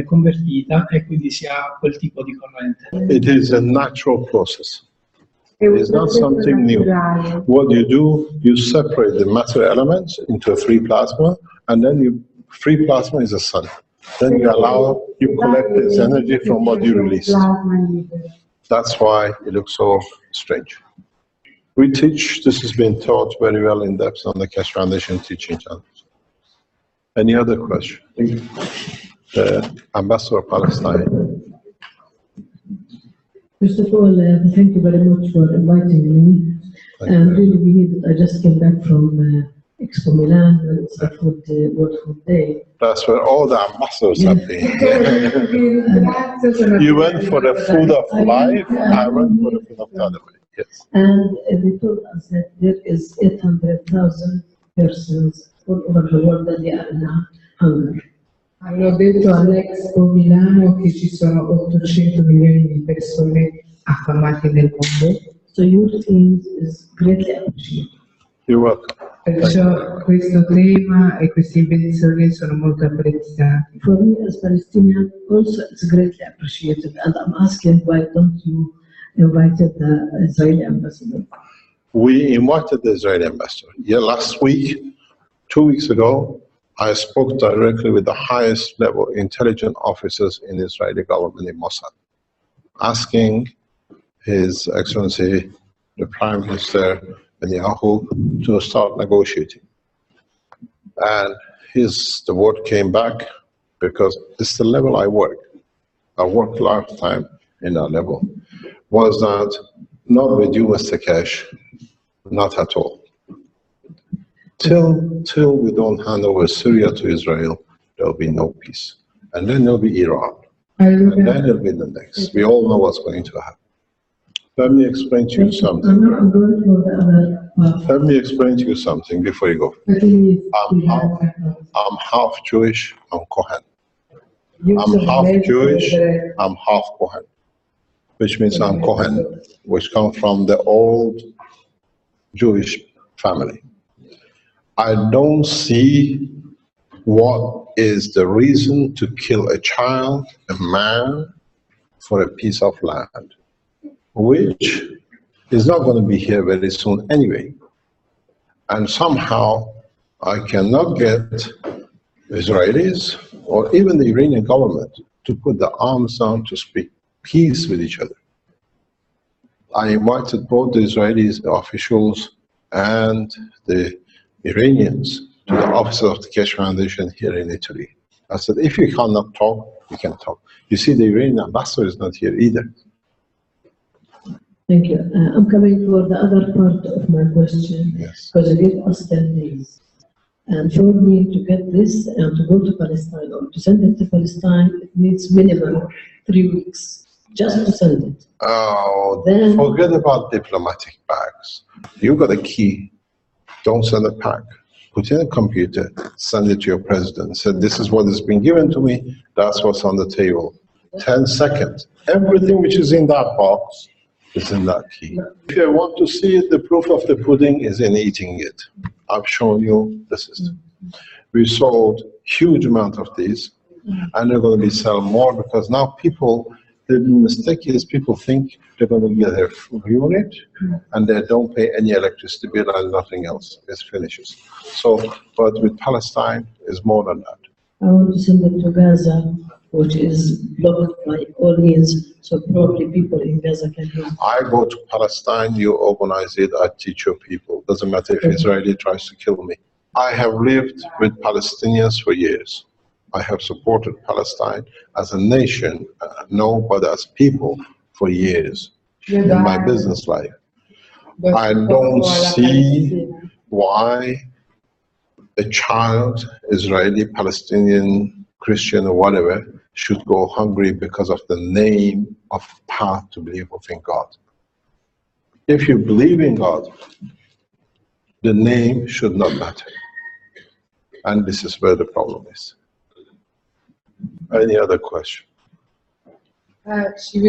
convertita e quindi si ha quel tipo di corrente. It is a natural process. It is not something new. What you do, you separate the matter elements into a free plasma, and then free plasma is a sun. Then you collect this energy from what you release. That's why it looks so strange. We teach, this has been taught very well in depth on the Keshe Foundation teaching channels. Any other question? Ambassador of Palestine. First of all, thank you very much for inviting me. And really, we needed. I just came back from Expo Milan, and it's a World Food Day. That's where all the ambassadors have been. You went for the food of life, I went for the food of the other way. Yes. And they told us that there is 800,000 persons all over the world that they are in hunger. Hanno detto all'Expo Milano che ci sono 800 milioni di persone affamate nel mondo. So your team is greatly appreciated. You're welcome. Perciò questo tema e queste invenzioni sono molto apprezzati. For me as Palestinian, also it's greatly appreciated. And I'm asking, why don't you invite the Israeli ambassador? We invited the Israeli ambassador. Yeah, last week, 2 weeks ago, I spoke directly with the highest level intelligence officers in the Israeli government in Mossad, asking His Excellency, the Prime Minister Netanyahu, to start negotiating. And the word came back, because it's the level I work. I worked lifetime in that level. Was that not with you, Mr. Keshe, not at all. Till we don't hand over Syria to Israel, there'll be no peace. And then there'll be Iran. And then there'll be the next. We all know what's going to happen. Let me explain to you something. Let me explain to you something before you go. I'm half Jewish, I'm Kohen. I'm half Jewish, I'm half Kohen. Which means I'm Kohen, which comes from the old Jewish family. I don't see what is the reason to kill a child, a man, for a piece of land, which is not going to be here very soon anyway. And somehow I cannot get Israelis or even the Iranian government to put their arms down to speak peace with each other. I invited both the Israelis, the officials, and the Iranians to the office of the Keshe Foundation here in Italy. I said, if you cannot talk, we can talk. You see, the Iranian ambassador is not here either. Thank you. I'm coming for the other part of my question. Yes. Because you gave us 10 days. And for me to get this and to go to Palestine or to send it to Palestine, it needs minimum 3 weeks just to send it. Oh, Then, forget about diplomatic bags. You got a key. Don't send a pack. Put in a computer, send it to your president. Say, this is what has been given to me, that's what's on the table. 10 seconds. Everything which is in that box is in that key. If you want to see it, the proof of the pudding is in eating it. I've shown you the system. We sold huge amount of these, and they're going to be selling more because now people, The mistake is people think they're going to get a unit and they don't pay any electricity bill and nothing else. It finishes. So, but with Palestine, it's more than that. I want to send it to Gaza, which is blocked by all means, so probably people in Gaza can help. I go to Palestine, you organize it, I teach your people. Doesn't matter if Israeli tries to kill me. I have lived with Palestinians for years. I have supported Palestine as a nation, no, but as people for years in my business life. I don't see why a child, Israeli, Palestinian, Christian, or whatever, should go hungry because of the name of path to believe in God. If you believe in God, the name should not matter. And this is where the problem is. Any other question? She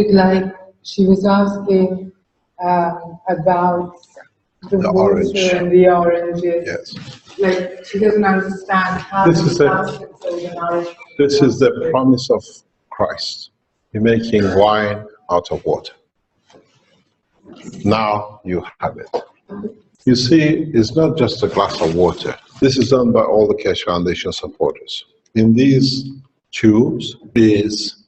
was asking about the orange. water and the oranges. Yes. Like, she doesn't understand how This is This is the promise of Christ. He's making wine out of water. Now you have it. You see, it's not just a glass of water. This is done by all the Keshe Foundation supporters. In these tubes is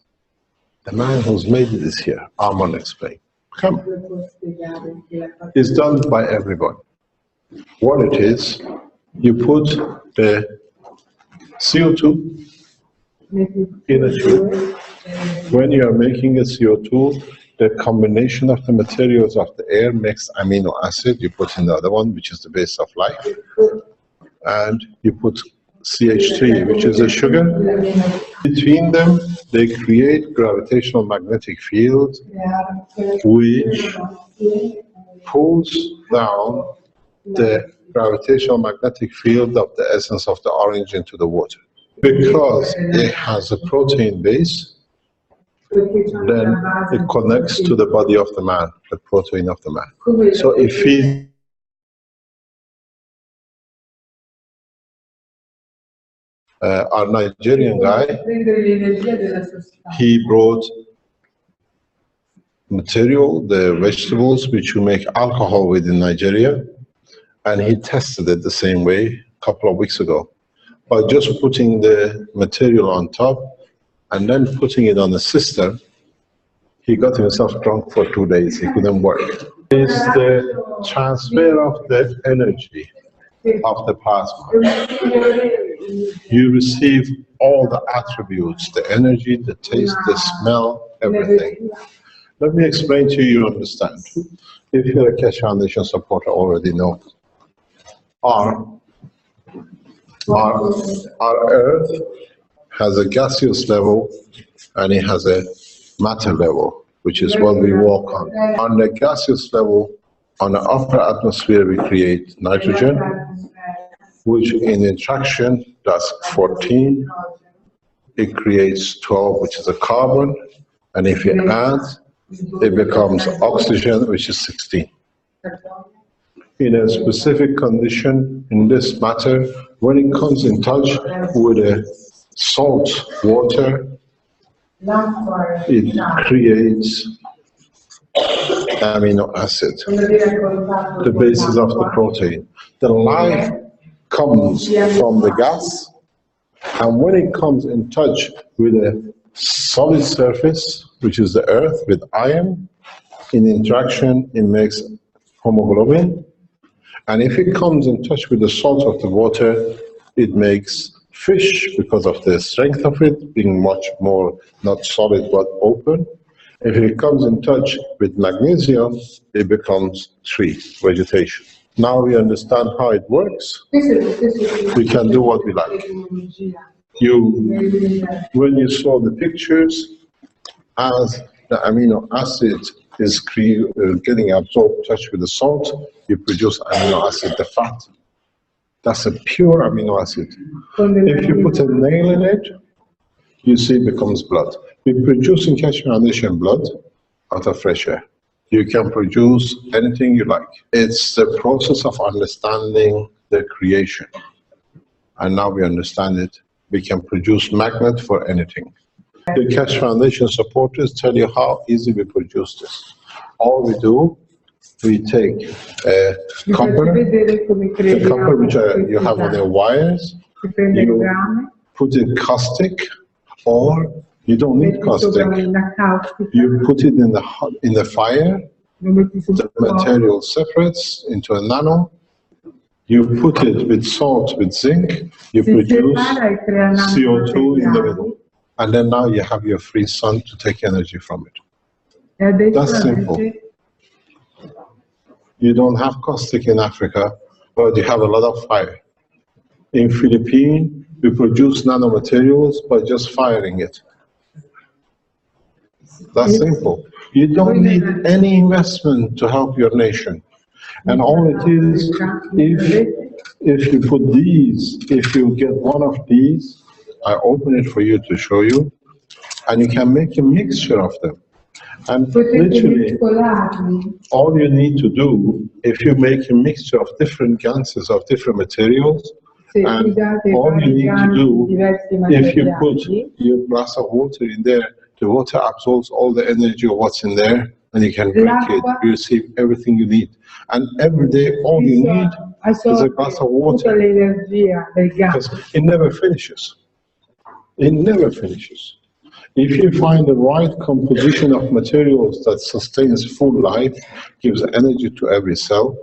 the man who's made this here. Armand explained. Come. It's done by everybody. What it is, you put the CO2 in a tube. When you are making a CO2, the combination of the materials of the air makes amino acid. You put in the other one, which is the base of life. And you put CH3, which is a sugar. Between them, they create gravitational magnetic field, which pulls down the gravitational magnetic field of the essence of the orange into the water. Because it has a protein base, then it connects to the body of the man, the protein of the man. So it feeds. Our Nigerian guy, he brought material, the vegetables which you make alcohol with in Nigeria, and he tested it the same way a couple of weeks ago. By just putting the material on top and then putting it on a cistern, he got himself drunk for 2 days. He couldn't work. It's the transfer of the energy of the plasma. You receive all the attributes, the energy, the taste, the smell, everything. Let me explain to you, understand. If you're a Keshe Foundation supporter, already know. Our Earth has a gaseous level and it has a matter level, which is what we walk on. On the gaseous level, on the upper atmosphere, we create nitrogen, which in interaction does 14. It creates 12, which is a carbon. And if you add, it becomes oxygen, which is 16. In a specific condition, in this matter, when it comes in touch with a salt water, it creates amino acid, the basis of the protein. The life comes from the gas, and when it comes in touch with a solid surface, which is the earth, with iron, in interaction it makes hemoglobin, and if it comes in touch with the salt of the water, it makes fish because of the strength of it, being much more not solid but open. If it comes in touch with magnesium, it becomes tree, vegetation. Now we understand how it works. We can do what we like. When you saw the pictures, as the amino acid is getting absorbed, touch with the salt, you produce amino acid, the fat. That's a pure amino acid. If you put a nail in it, you see it becomes blood. We produce in Keshe Foundation blood out of fresh air. You can produce anything you like. It's the process of understanding the creation. And now we understand it. We can produce magnet for anything. The Cash Foundation supporters tell you how easy we produce this. All we do, we take Vi faccio copper, vedere come the creiamo copper which you have on questi your wires, Si prende il you rame, put it caustic, or you don't need metti sopra caustic. una caustica, You put it in the fire, lo metti sul the fuoco, material separates into a nano, you put it with salt, with zinc, you si produce separa e crea CO2 in the nanomateriali. middle. And then now you have your free sun to take energy from it. E adesso That's simple. avete You don't have caustic in Africa, but you have a lot of fire. In Philippines, we produce nanomaterials by just firing it. That's simple. You don't need any investment to help your nation. And all it is, if you put these, if you get one of these, I open it for you to show you, and you can make a mixture of them. And potete literally, mescolarli. all you need to do, if you make a mixture of different gases, of different materials, Se and usate all you vari need to ganti, do, diversi if you put materiali, your glass of water in there, the water absorbs all the energy of what's in there, and you can drink it. You receive everything you need. And every day, all you need is a glass of tutta water, l'energia del because gas. it never finishes. It never finishes. If you find the right composition of materials that sustains full life, gives energy to every cell,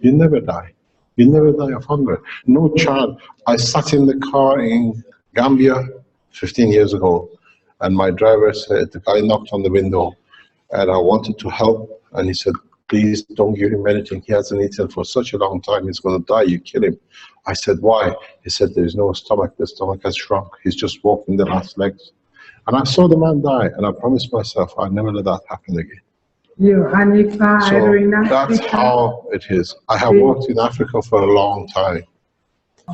you never die. You never die of hunger. No child. I sat in the car in Gambia 15 years ago, and my driver said, the guy knocked on the window, and I wanted to help, and he said, please don't give him anything. He hasn't eaten for such a long time. He's going to die. You kill him. I said, why? He said, there's no stomach. The stomach has shrunk. He's just walking the last legs. And I saw the man die, and I promised myself I'll never let that happen again. Io anni fa ero in So that's Africa, how it is. I have worked in Africa for a long time.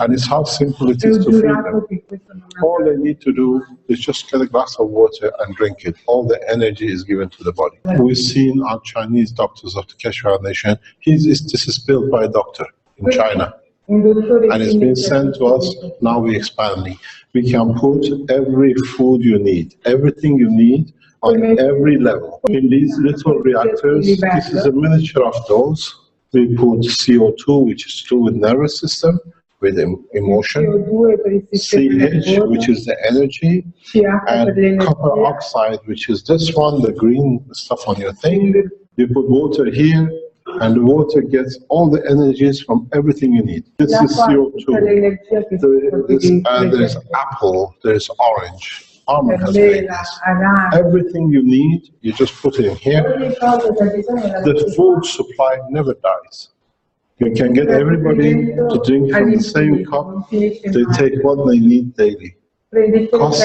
And it's how simple it e ho is to feed giurato them. che questo non All they need to do is just get a glass of water and drink it. All the energy is given to the body. We've seen our Chinese doctors of the Keshe Foundation. This is built by a doctor in China. un dottore And it's been sent to us. Now we're expanding. We can put every food you need, everything you need on every level. In these little reactors, this is a miniature of those. We put CO2, which is to do with nervous system, with emotion, CO2 per il sistema CH, nervoso, which is the energy, CH per and copper l'energia, oxide, which is this one, the green stuff on your thing. You put water here, and the water gets all the energies from everything you need. This is CO2. l'energia che si There's apple, there's orange. Almond has made this. Everything you need, you just put it in here. The food supply never dies. You can get everybody to drink from the same cup. They take what they need daily. Cost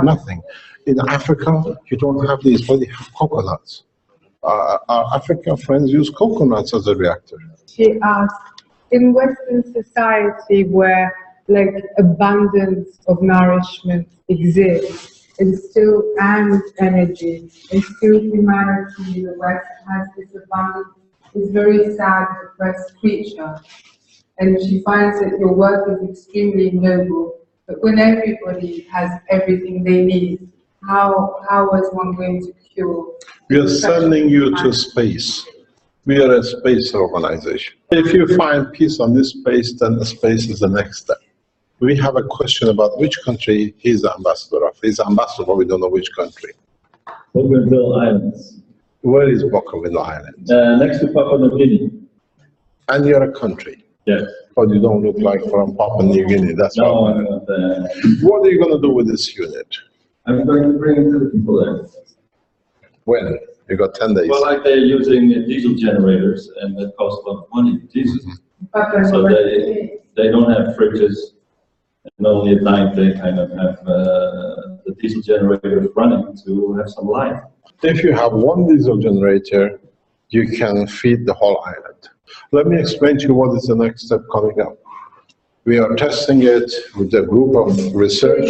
nothing. In Africa, you don't have these, but you have coconuts. Our African friends use coconuts as a reactor. She asked, in Western society where like abundance of nourishment exists and energy, and still humanity in the West has this abundance, is very sad, depressed creature. And she finds that your work is extremely noble, but when everybody has everything they need, how is one going to cure? We are sending you to space. We are a space organization. If you find peace on this space, then the space is the next step. We have a question about which country he's the ambassador of. He's the ambassador, but we don't know which country. Bougainville Islands, Where is Bougainville Island? next to Papua New Guinea. And you're a country. Yes. But you don't look like from Papua New Guinea. That's No, why. I'm not, What are you going to do with this unit? I'm going to bring it to the people there. When? You got 10 days. Well, like they're using diesel generators, and that costs a lot of money, diesel. So they don't have fridges, and only at night they kind of have the diesel generators running to have some light. If you have one diesel generator, you can feed the whole island. Let me explain to you what is the next step coming up. We are testing it with a group of research.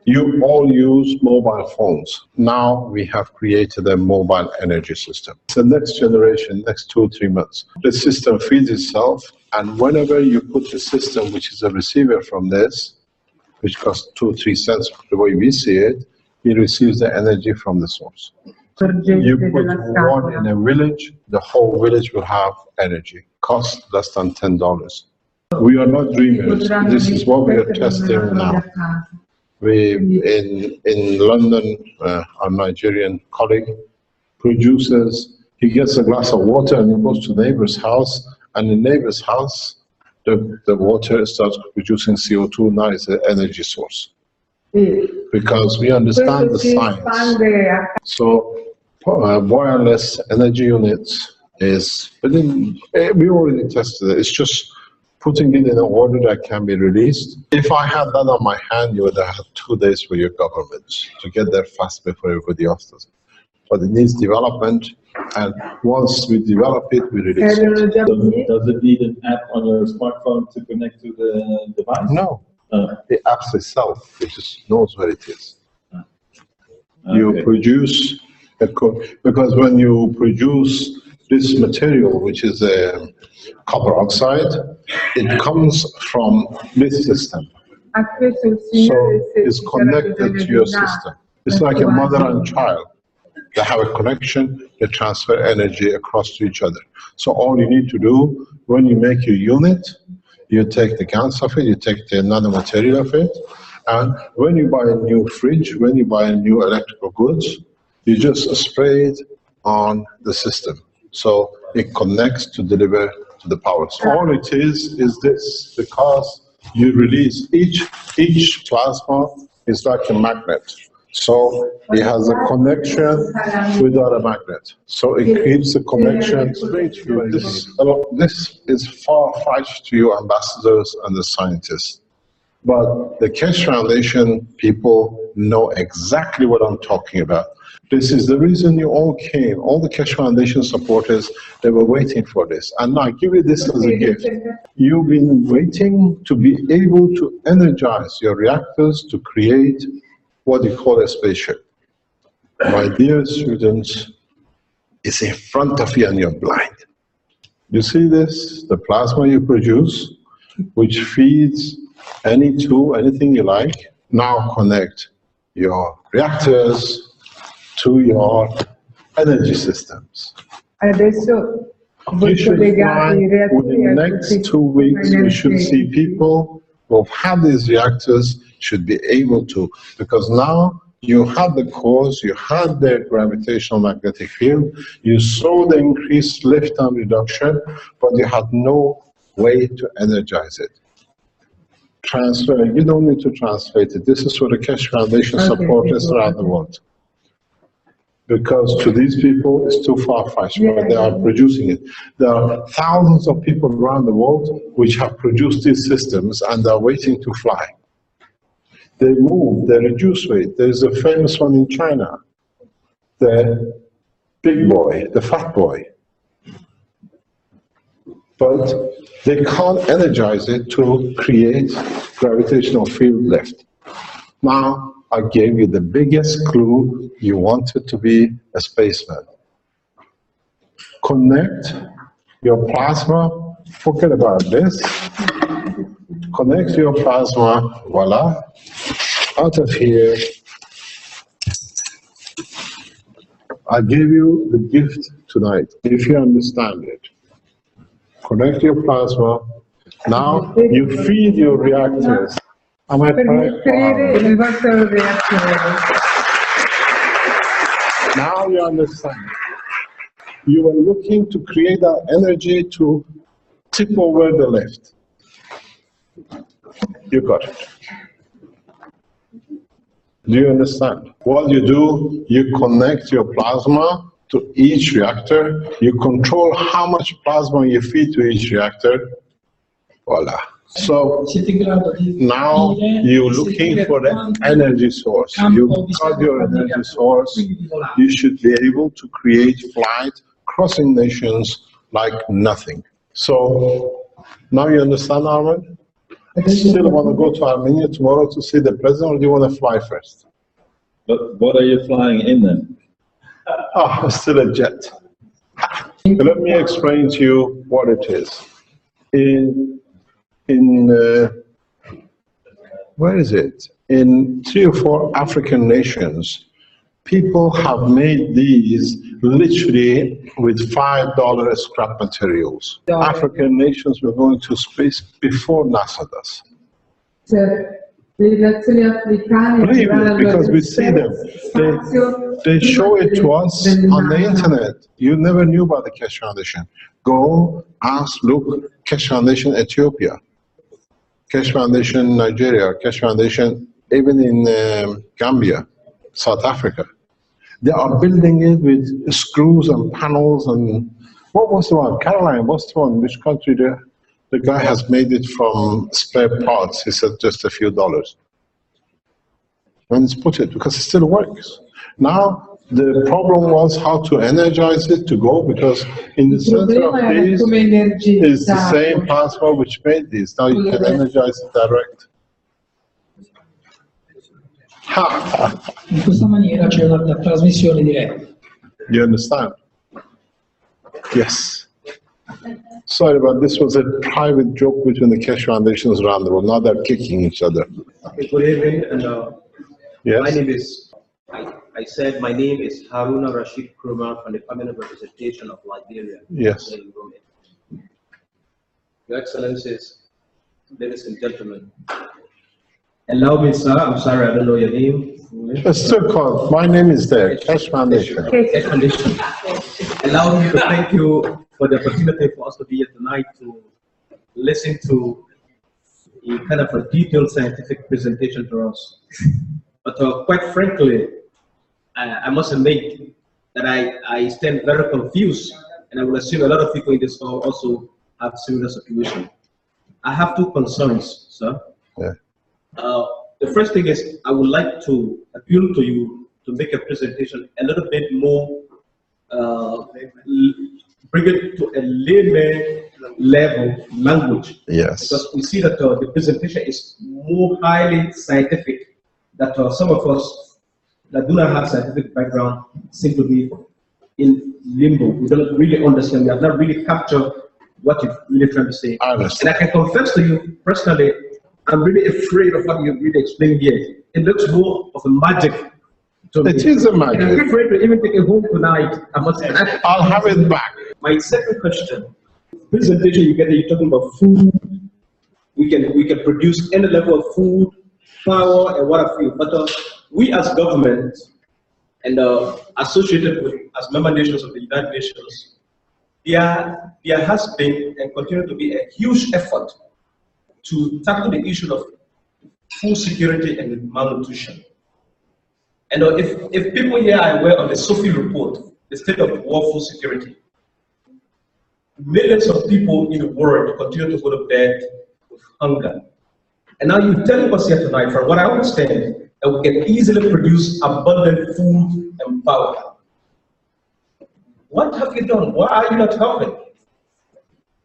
You all use mobile phones. Now we have created a mobile energy system. It's the next generation, next 2 or 3 months. The system feeds itself, and whenever you put the system, which is a receiver from this, which costs 2 or 3 cents the way we see it, he receives the energy from the source. You put one in a village, the whole village will have energy. Cost less than $10. We are not dreamers. This is what we are testing now. We in London, our Nigerian colleague produces. He gets a glass of water and he goes to the neighbor's house, and the neighbor's house, the water starts producing CO2. Now it's an energy source. Because we understand the science. So wireless energy units is, we already tested it. It's just putting it in an order that can be released. If I had that on my hand, you would have had 2 days for your government to get there fast before everybody else does it. But it needs development, and once we develop it, we release it. Does it need an app on your smartphone to connect to the device? No. The app itself, it just knows where it is. You produce a code, because when you produce this material, which is a copper oxide, it comes from this system. So it's connected to your system. It's like a mother and child. They have a connection, they transfer energy across to each other. So all you need to do, when you make your unit, you take the GANs of it, you take the nanomaterial of it, and when you buy a new fridge, when you buy a new electrical goods, you just spray it on the system. So it connects to deliver to the power. So all it is this, because you release each plasma is like a magnet. So it has a connection without a magnet. So it keeps the connection straight through. This is far-fetched to you ambassadors and the scientists. But the Keshe Foundation people know exactly what I'm talking about. This is the reason you all came. All the Keshe Foundation supporters, they were waiting for this. And I give you this as a gift. You've been waiting to be able to energize your reactors to create what you call a spaceship. My dear students, it's in front of you and you're blind. You see this, the plasma you produce, which feeds any tool, anything you like. Now connect your reactors to your energy systems. You should find within the next 2 weeks, we should see people who have had these reactors should be able to, because now you have the cause, you had the gravitational magnetic field, you saw the increased lift and reduction, but you had no way to energize it. Transfer, you don't need to translate it. This is for the Keshe Foundation supporters around the world. Because to these people, it's too far-fetched, but they are producing it. There are thousands of people around the world which have produced these systems and are waiting to fly. They move, they reduce weight. There's a famous one in China, the big boy, the fat boy. But they can't energize it to create gravitational field lift. Now, I gave you the biggest clue. You wanted to be a spaceman. Connect your plasma, forget about this. Connect your plasma, voila. Out of here, I gave you the gift tonight, if you understand it. Connect your plasma. Now you feed your reactors. Am I correct? Now you understand. You were looking to create that energy to tip over the lift. You got it. Do you understand? What you do, you connect your plasma to each reactor. You control how much plasma you feed to each reactor. Voila. So now you're looking for the energy source. You got your energy source. You should be able to create flight crossing nations like nothing. So now you understand, Armin? Still want to go to Armenia tomorrow to see the president, or do you want to fly first? But what are you flying in then? Oh, still a jet. Let me explain to you what it is. In where is it? In 3 or 4 African nations, people have made these literally with $5 scrap materials. African nations were going to space before NASA does. Believe it, because we see them. They show it to us on the internet. You never knew about the Keshe Foundation. Go, ask, look, Keshe Foundation Ethiopia, Keshe Foundation Nigeria, Keshe Foundation even in Gambia, South Africa. They are building it with screws and panels and what was the one? Caroline, what's the one? Which country the guy has made it from spare parts? He said just a few dollars. And it's put it because it still works. Now the problem was how to energize it to go, because in the center of these is the same plasma which made these. Now you can energize it direct. In questa maniera c'è una trasmissione diretta. You understand? Yes. Sorry, but this was a private joke between the Keshe Foundations around the world. Now they're kicking each other. Okay, good evening, and yes? My name is, I said my name is Haruna Rashid Kurma from the Permanent Representation of Liberia. Yes. Your Excellencies, ladies and gentlemen. Allow me, sir, I'm sorry, I don't know your name. It's still called, my name is there, Keshe Foundation. Keshe Foundation. Allow me to thank you for the opportunity for us to be here tonight to listen to a kind of a detailed scientific presentation to us. But quite frankly, I must admit that I stand very confused, and I will assume a lot of people in this hall also have similar situation. I have 2 concerns, sir. Yeah. The first thing is I would like to appeal to you to make a presentation a little bit more, bring it to a layman level language. Yes. Because we see that the presentation is more highly scientific, that some of us that do not have scientific background seem to be in limbo. We don't really understand. We have not really captured what you're really trying to say. I understand. And I can confess to you personally, I'm really afraid of what you've really explained here. It looks more of a magic to me. It is a magic. And I'm afraid to even take it home tonight. I'll have it back. My second question, presentation you get, you're talking about food. We can produce any level of food, power, and what have you. But we as government and associated with, as member nations of the United Nations, there has been and continue to be a huge effort to tackle the issue of food security and malnutrition. And if people here are aware of the SOFI report, the state of world food security, millions of people in the world continue to go to bed with hunger. And now you're telling us here tonight, from what I understand, that we can easily produce abundant food and power. What have you done? Why are you not helping?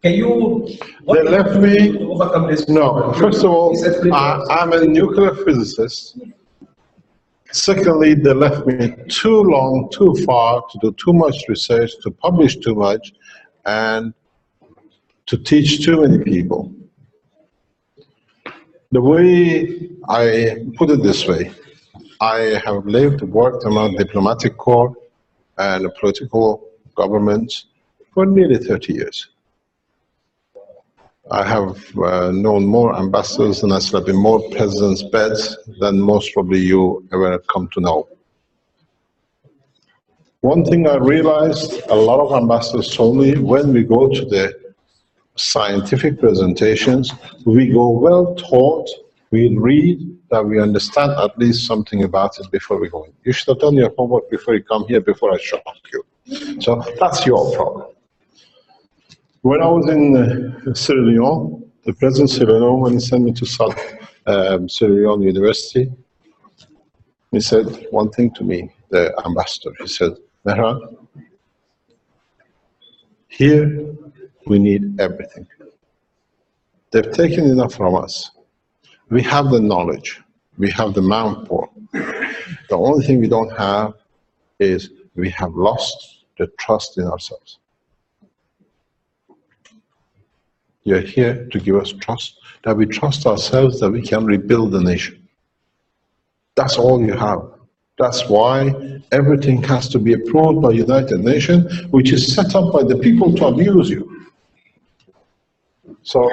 Can you, they left me, to overcome this? No, first of all, I'm a nuclear physicist. Secondly, they left me too long, too far, to do too much research, to publish too much, and to teach too many people. The way I put it this way, I have lived, worked among diplomatic corps and political governments for nearly 30 years. I have known more ambassadors and I slept in more presidents' beds than most probably you ever come to know. One thing I realized, a lot of ambassadors told me, when we go to the scientific presentations, we go well taught, we read, that we understand at least something about it before we go in. You should have done your homework before you come here, before I shock you. So that's your problem. When I was in Sierra Leone, the president of Sierra Leone, when he sent me to Sierra Leone University, he said one thing to me, the ambassador. He said, Mehran, here we need everything. They've taken enough from us. We have the knowledge. We have the manpower. The only thing we don't have is we have lost the trust in ourselves. You're here to give us trust, that we trust ourselves that we can rebuild the nation. That's all you have. That's why everything has to be approved by United Nations, which is set up by the people to abuse you. So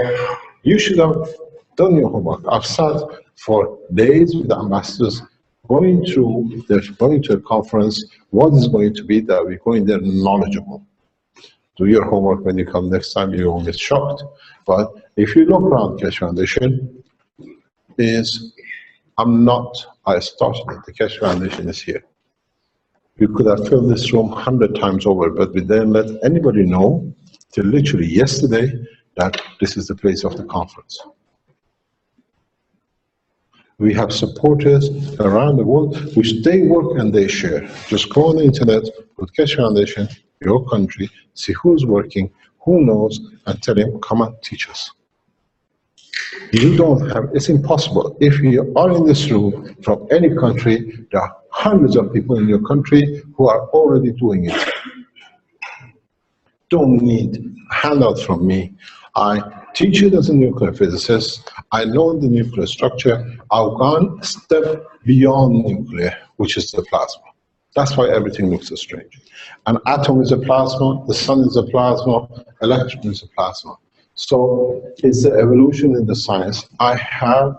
you should have done your homework. I've sat for days with the ambassadors going to a conference. What is going to be that we're going there knowledgeable? Do your homework when you come next time, you won't get shocked. But if you look around Keshe Foundation, I started it, the Keshe Foundation is here. We could have filled this room 100 times over, but we didn't let anybody know till literally yesterday that this is the place of the conference. We have supporters around the world which they work and they share. Just go on the internet, put Keshe Foundation, your country, see who's working, who knows, and tell him, come and teach us. You don't have, it's impossible. If you are in this room from any country, there are hundreds of people in your country who are already doing it. Don't need handouts from me. I teach it as a nuclear physicist. I know the nuclear structure. I've gone a step beyond nuclear, which is the plasma. That's why everything looks so strange. An atom is a plasma, the sun is a plasma, electron is a plasma. So it's the evolution in the science. I have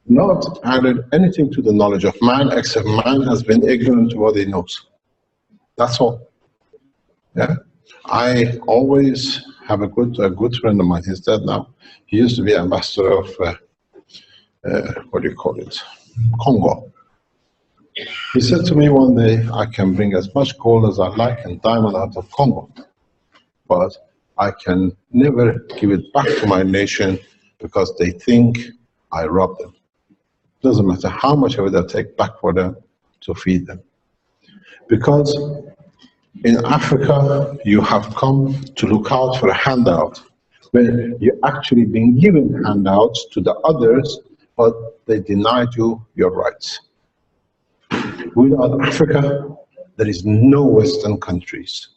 not added anything to the knowledge of man, except man has been ignorant to what he knows. That's all. Yeah. I always have a good friend of mine. He's dead now. He used to be ambassador of what do you call it, Congo. He said to me one day, I can bring as much gold as I like and diamond out of Congo, but I can never give it back to my nation because they think I rob them. Doesn't matter how much of it I take back for them to feed them. Because in Africa, you have come to look out for a handout, where you're actually being given handouts to the others, but they denied you your rights. Without Africa, there is no Western countries.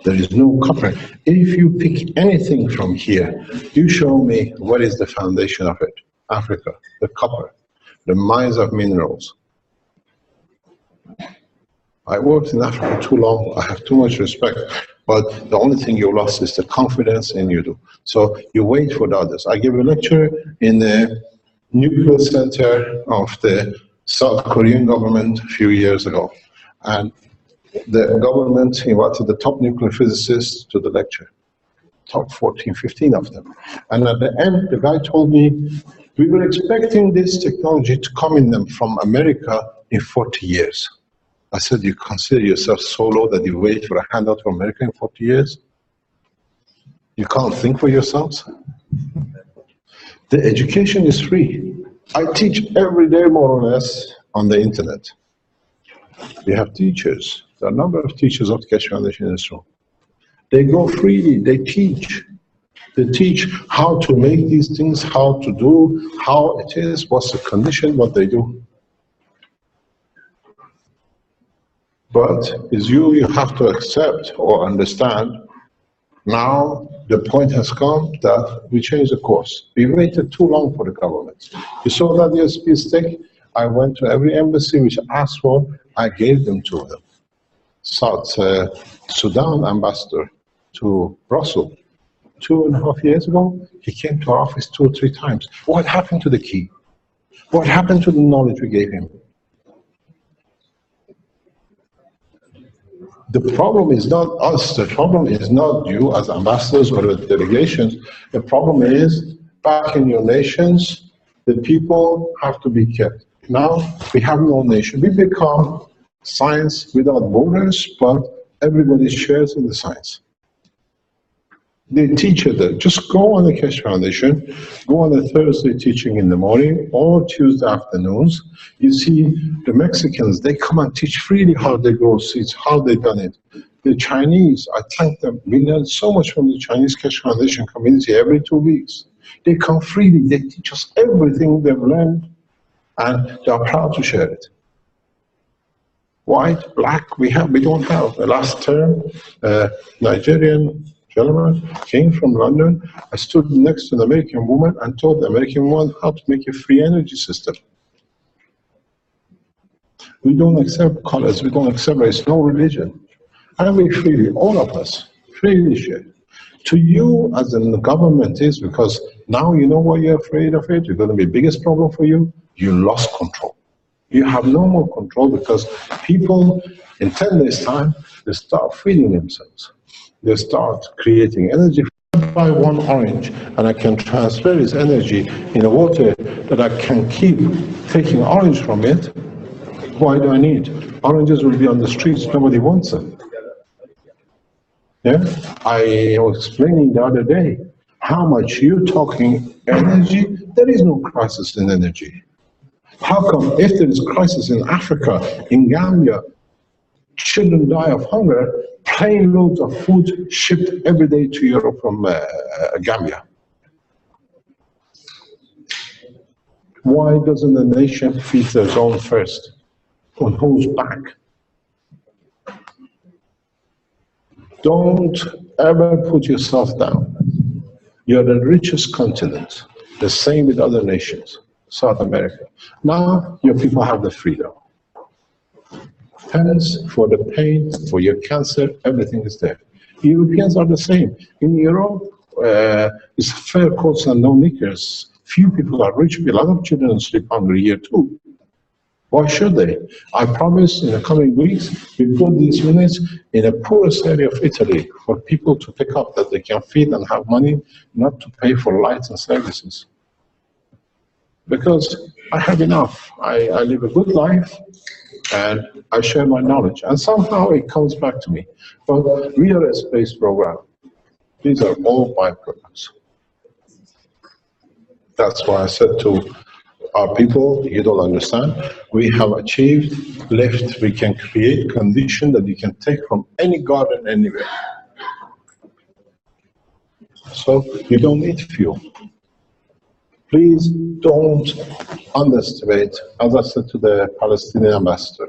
There is no copper. If you pick anything from here, you show me what is the foundation of it. Africa, the copper, the mines of minerals. I worked in Africa too long, I have too much respect, but the only thing you lost is the confidence in you do. So you wait for the others. I gave a lecture in the nuclear center of the South Korean government a few years ago, and the government invited the top nuclear physicists to the lecture, top 14, 15 of them. And at the end, the guy told me, we were expecting this technology to come in them from America in 40 years. I said, you consider yourself so low that you wait for a handout from America in 40 years? You can't think for yourselves? The education is free. I teach every day, more or less, on the internet. We have teachers. There are a number of teachers of the Keshe Foundation in this room. They go freely, they teach. They teach how to make these things, how to do, how it is, what's the condition, what they do. But it's you have to accept or understand, now the point has come that we change the course. We waited too long for the government. You saw that USB stick? I went to every embassy which asked for, I gave them to them. South Sudan ambassador to Brussels 2.5 years ago, he came to our office 2 or 3 times. What happened to the key? What happened to the knowledge we gave him? The problem is not us, the problem is not you as ambassadors or the delegations. The problem is, back in your nations, the people have to be kept. Now, we have no nation. We become science without borders, but everybody shares in the science. They teach it there. Just go on the Keshe Foundation, go on a Thursday teaching in the morning or Tuesday afternoons. You see the Mexicans, they come and teach freely how they grow seeds, how they done it. The Chinese, I thank them. We learn so much from the Chinese Keshe Foundation community every 2 weeks. They come freely, they teach us everything they've learned, and they are proud to share it. White, black, we don't have. The last term, Nigerian Gentleman came from London. I stood next to an American woman and told the American woman how to make a free energy system. We don't accept colors, we don't accept race, no religion. And we freely, all of us, freely share. To you, as in the government is, because now you know why you're afraid of it, it's going to be the biggest problem for you, you lost control. You have no more control because people, in 10 days' time, they start feeding themselves. They start creating energy. If I buy one orange and I can transfer its energy in a water that I can keep taking orange from it, why do I need? Oranges will be on the streets, nobody wants them. Yeah, I was explaining the other day how much you're talking energy, there is no crisis in energy. How come if there is a crisis in Africa, in Gambia, children die of hunger, plane loads of food shipped every day to Europe from Gambia? Why doesn't the nation feed their own first? On whose back? Don't ever put yourself down. You're the richest continent. The same with other nations, South America. Now your people have the freedom. Hence, for the pain, for your cancer, everything is there. Europeans are the same. In Europe, it's fair coats and no knickers. Few people are rich, a lot of children sleep hungry here too. Why should they? I promise in the coming weeks, we put these units in the poorest area of Italy for people to pick up that they can feed and have money not to pay for lights and services. Because I have enough. I live a good life and I share my knowledge. And somehow it comes back to me. But we are a space program. These are all byproducts. That's why I said to our people, you don't understand, we have achieved left, we can create condition that you can take from any garden anywhere. So you don't need fuel. Please don't underestimate, as I said to the Palestinian ambassador,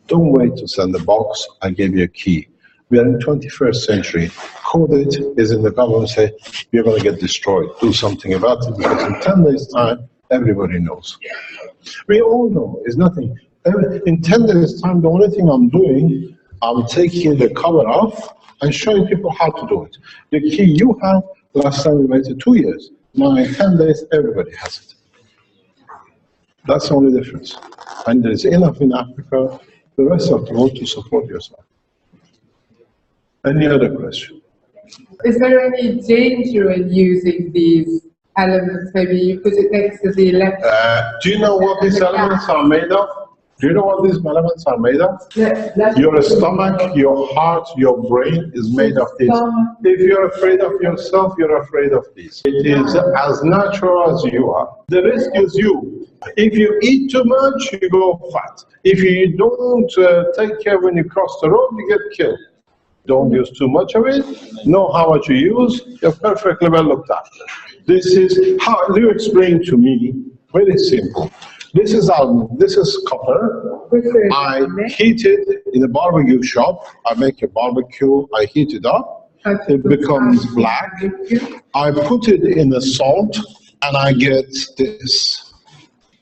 don't wait to send the box, I gave you a key. We are in the 21st century. Code it is in the government say, you're going to get destroyed. Do something about it because in 10 days' time, everybody knows. We all know, it's nothing. In 10 days' time, the only thing I'm doing, I'm taking the cover off and showing people how to do it. The key you have, last time we waited 2 years. Now in 10 days, everybody has it. That's the only difference. And there's enough in Africa, the rest of the world to support yourself. Any other question? Is there any danger in using these elements? Maybe you put it next to the electric. Do you know what these elements are made of? Do you know what these elements are made of? Your stomach, your heart, your brain is made of this. If you're afraid of yourself, you're afraid of this. It is as natural as you are. The risk is you. If you eat too much, you go fat. If you don't take care when you cross the road, you get killed. Don't use too much of it. Know how much you use. You're perfectly well looked after. This is how you explain to me. Very simple. This is copper. I heat it in a barbecue shop. I make a barbecue. I heat it up. It becomes black. I put it in the salt, and I get this.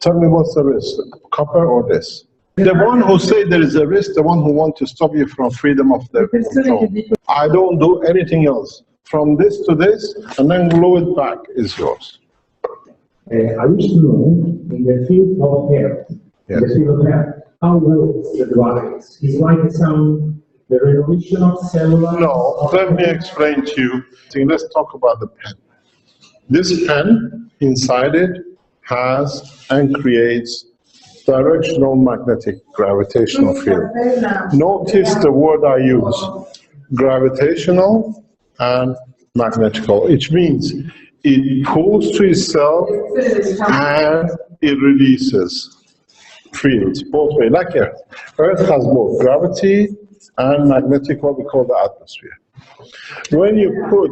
Tell me what's the risk? Copper or this? The one who say there is a risk, the one who wants to stop you from freedom of the control. I don't do anything else. From this to this, and then glue it back is yours. I wish to know, in the field of health, how well is the device? Is like some the revolution of cellular? No, let me explain to you. Let's talk about the pen. This pen, inside it, has and creates directional magnetic gravitational field. Notice the word I use, gravitational and magnetical, which means it pulls to itself and it releases fields both ways, like Earth. Earth has both gravity and magnetic, what we call the atmosphere. When you put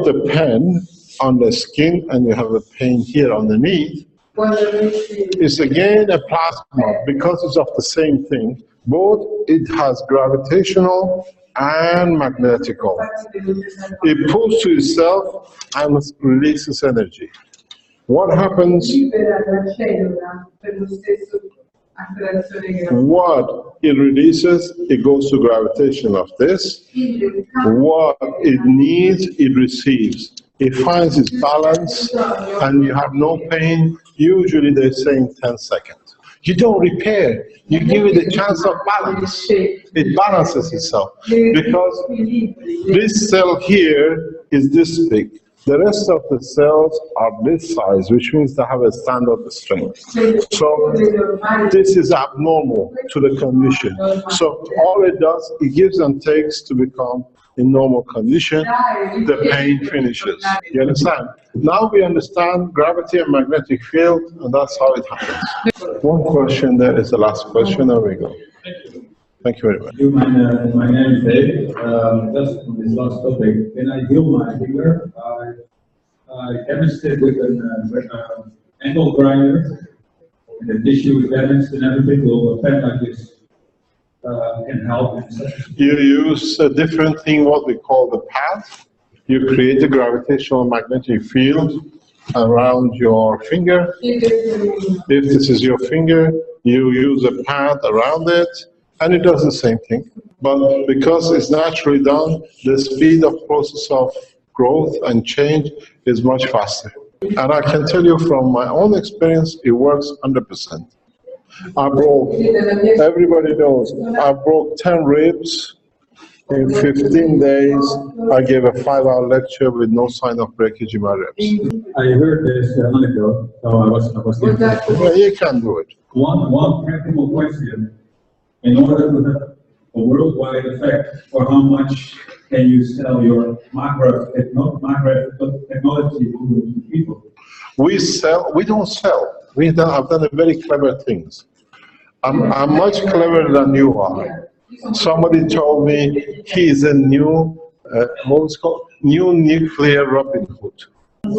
the pen on the skin and you have a pen here underneath, it's again a plasma, because it's of the same thing, Both it has gravitational and magnetical. It pulls to itself and releases energy. What happens? What it releases, it goes to gravitation of this. What it needs, it receives. It finds its balance, and you have no pain. Usually they say in 10 seconds. You don't repair, you give it a chance of balance. It balances itself. Because this cell here is this big. The rest of the cells are this size, which means they have a standard strength. So this is abnormal to the condition. So all it does, it gives and takes to become in normal condition, the pain finishes. You understand? Now we understand gravity and magnetic field, and that's how it happens. One question there is the last question, there we go. Thank you very much. My name is Dave. Just on this last topic, when I heal my finger, I demonstrate with an angle grinder, and the tissue is damaged and everything. Will a pen like this can help in such a... You use a different thing, what we call the pad. You create a gravitational magnetic field around your finger. If this is your finger, you use a pad around it, and it does the same thing. But because it's naturally done, the speed of process of growth and change is much faster. And I can tell you from my own experience, it works 100%. I broke, everybody knows, I broke 10 ribs in 15 days. I gave a 5-hour lecture with no sign of breakage in my ribs. I heard this anecdote, so I was interested. Yeah, you can do it. One practical question. In order to have a worldwide effect, for how much can you sell your macro technology to people? We don't sell. I've done very clever things. I'm much cleverer than you are. Somebody told me he's a new, what's called, new nuclear Robin Hood.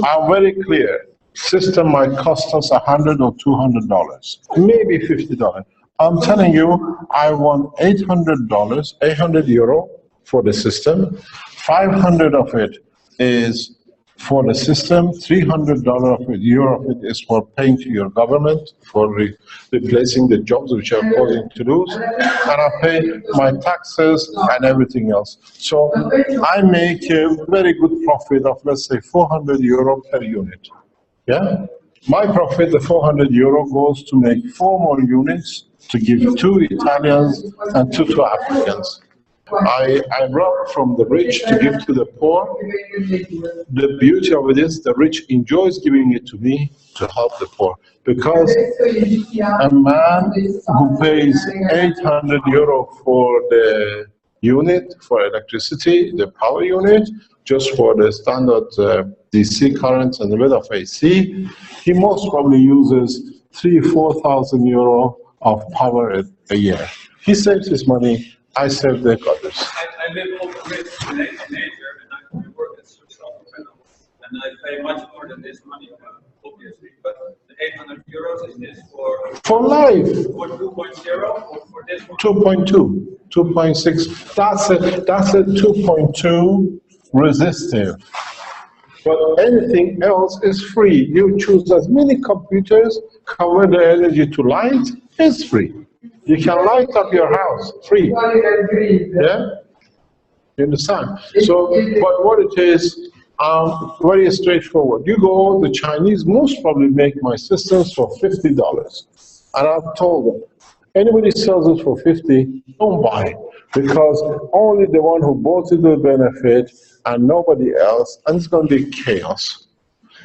I'm very clear. System might cost us $100 or $200, maybe $50. I'm telling you, I want $800, 800 euro for the system. 500 of it is for the system. $300 of it, euro of it is for paying to your government for replacing the jobs which are causing to lose. And I pay my taxes and everything else. So I make a very good profit of, let's say, 400 euro per unit. Yeah? My profit, the 400 euro, goes to make 4 more units to give 2 Italians and 2 to Africans. I rob from the rich to give to the poor. The beauty of it is the rich enjoys giving it to me to help the poor. Because a man who pays 800 euro for the unit, for electricity, the power unit, just for the standard DC currents and a bit of AC, he most probably uses 3,000–4,000 euro of power a year. He saves his money, I save the others. I live off grid in nature, and I work as a self-dependent, and I pay much more than this money, obviously. But the 800 euros is this for life. For 2.0 or for this one? 2.2, 2.6. That's a 2.2 resistive. But anything else is free. You choose as many computers, convert the energy to light, it's free. You can light up your house, free. Yeah? You understand? So, but what it is, very straightforward. You go, the Chinese most probably make my systems for $50. And I've told them, anybody sells it for 50, don't buy it. Because only the one who bought it will benefit and nobody else, and it's going to be chaos.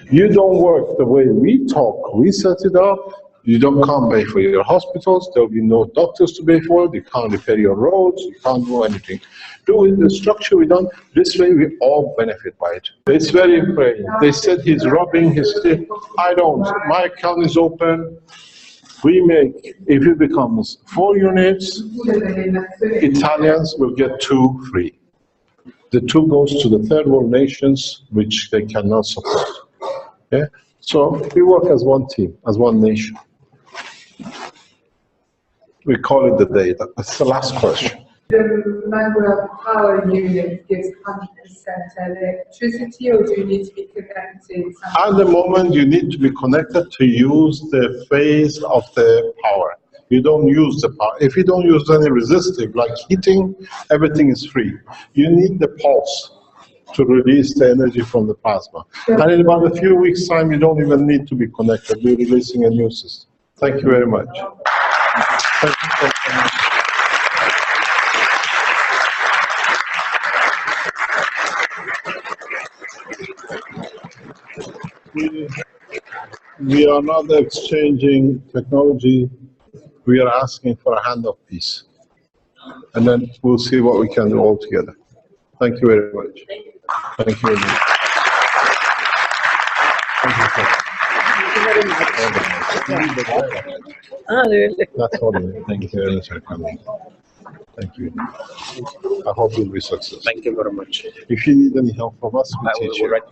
You don't work the way we talk. We set it up. You don't come pay for your hospitals. There will be no doctors to pay for it. You can't repair your roads. You can't do anything. Do it the structure we done. This way we all benefit by it. It's very important. They said he's robbing his... I don't. My account is open. We make, if it becomes 4 units, Italians will get 2 free. The 2 goes to the third world nations, which they cannot support. Yeah? So we work as one team, as one nation. We call it the data. That's the last question. The manual power unit gives 100% electricity, or do you need to be connected? At the moment, you need to be connected to use the phase of the power. You don't use the power. If you don't use any resistive, like heating, everything is free. You need the pulse to release the energy from the plasma. And in about a few weeks' time, you don't even need to be connected. We're releasing a new system. Thank you very much. Thank you so much. We are not exchanging technology. We are asking for a hand of peace. And then we'll see what we can do all together. Thank you very much. Thank you very much. That's all. Thank you very much for coming. Thank you. I hope you'll be successful. Thank you very much. If you need any help from us, we teach you. Right.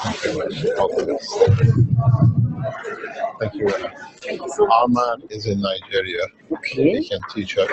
Thank you very much. All the best. Thank you very much. Our man is in Nigeria. Okay. He can teach us.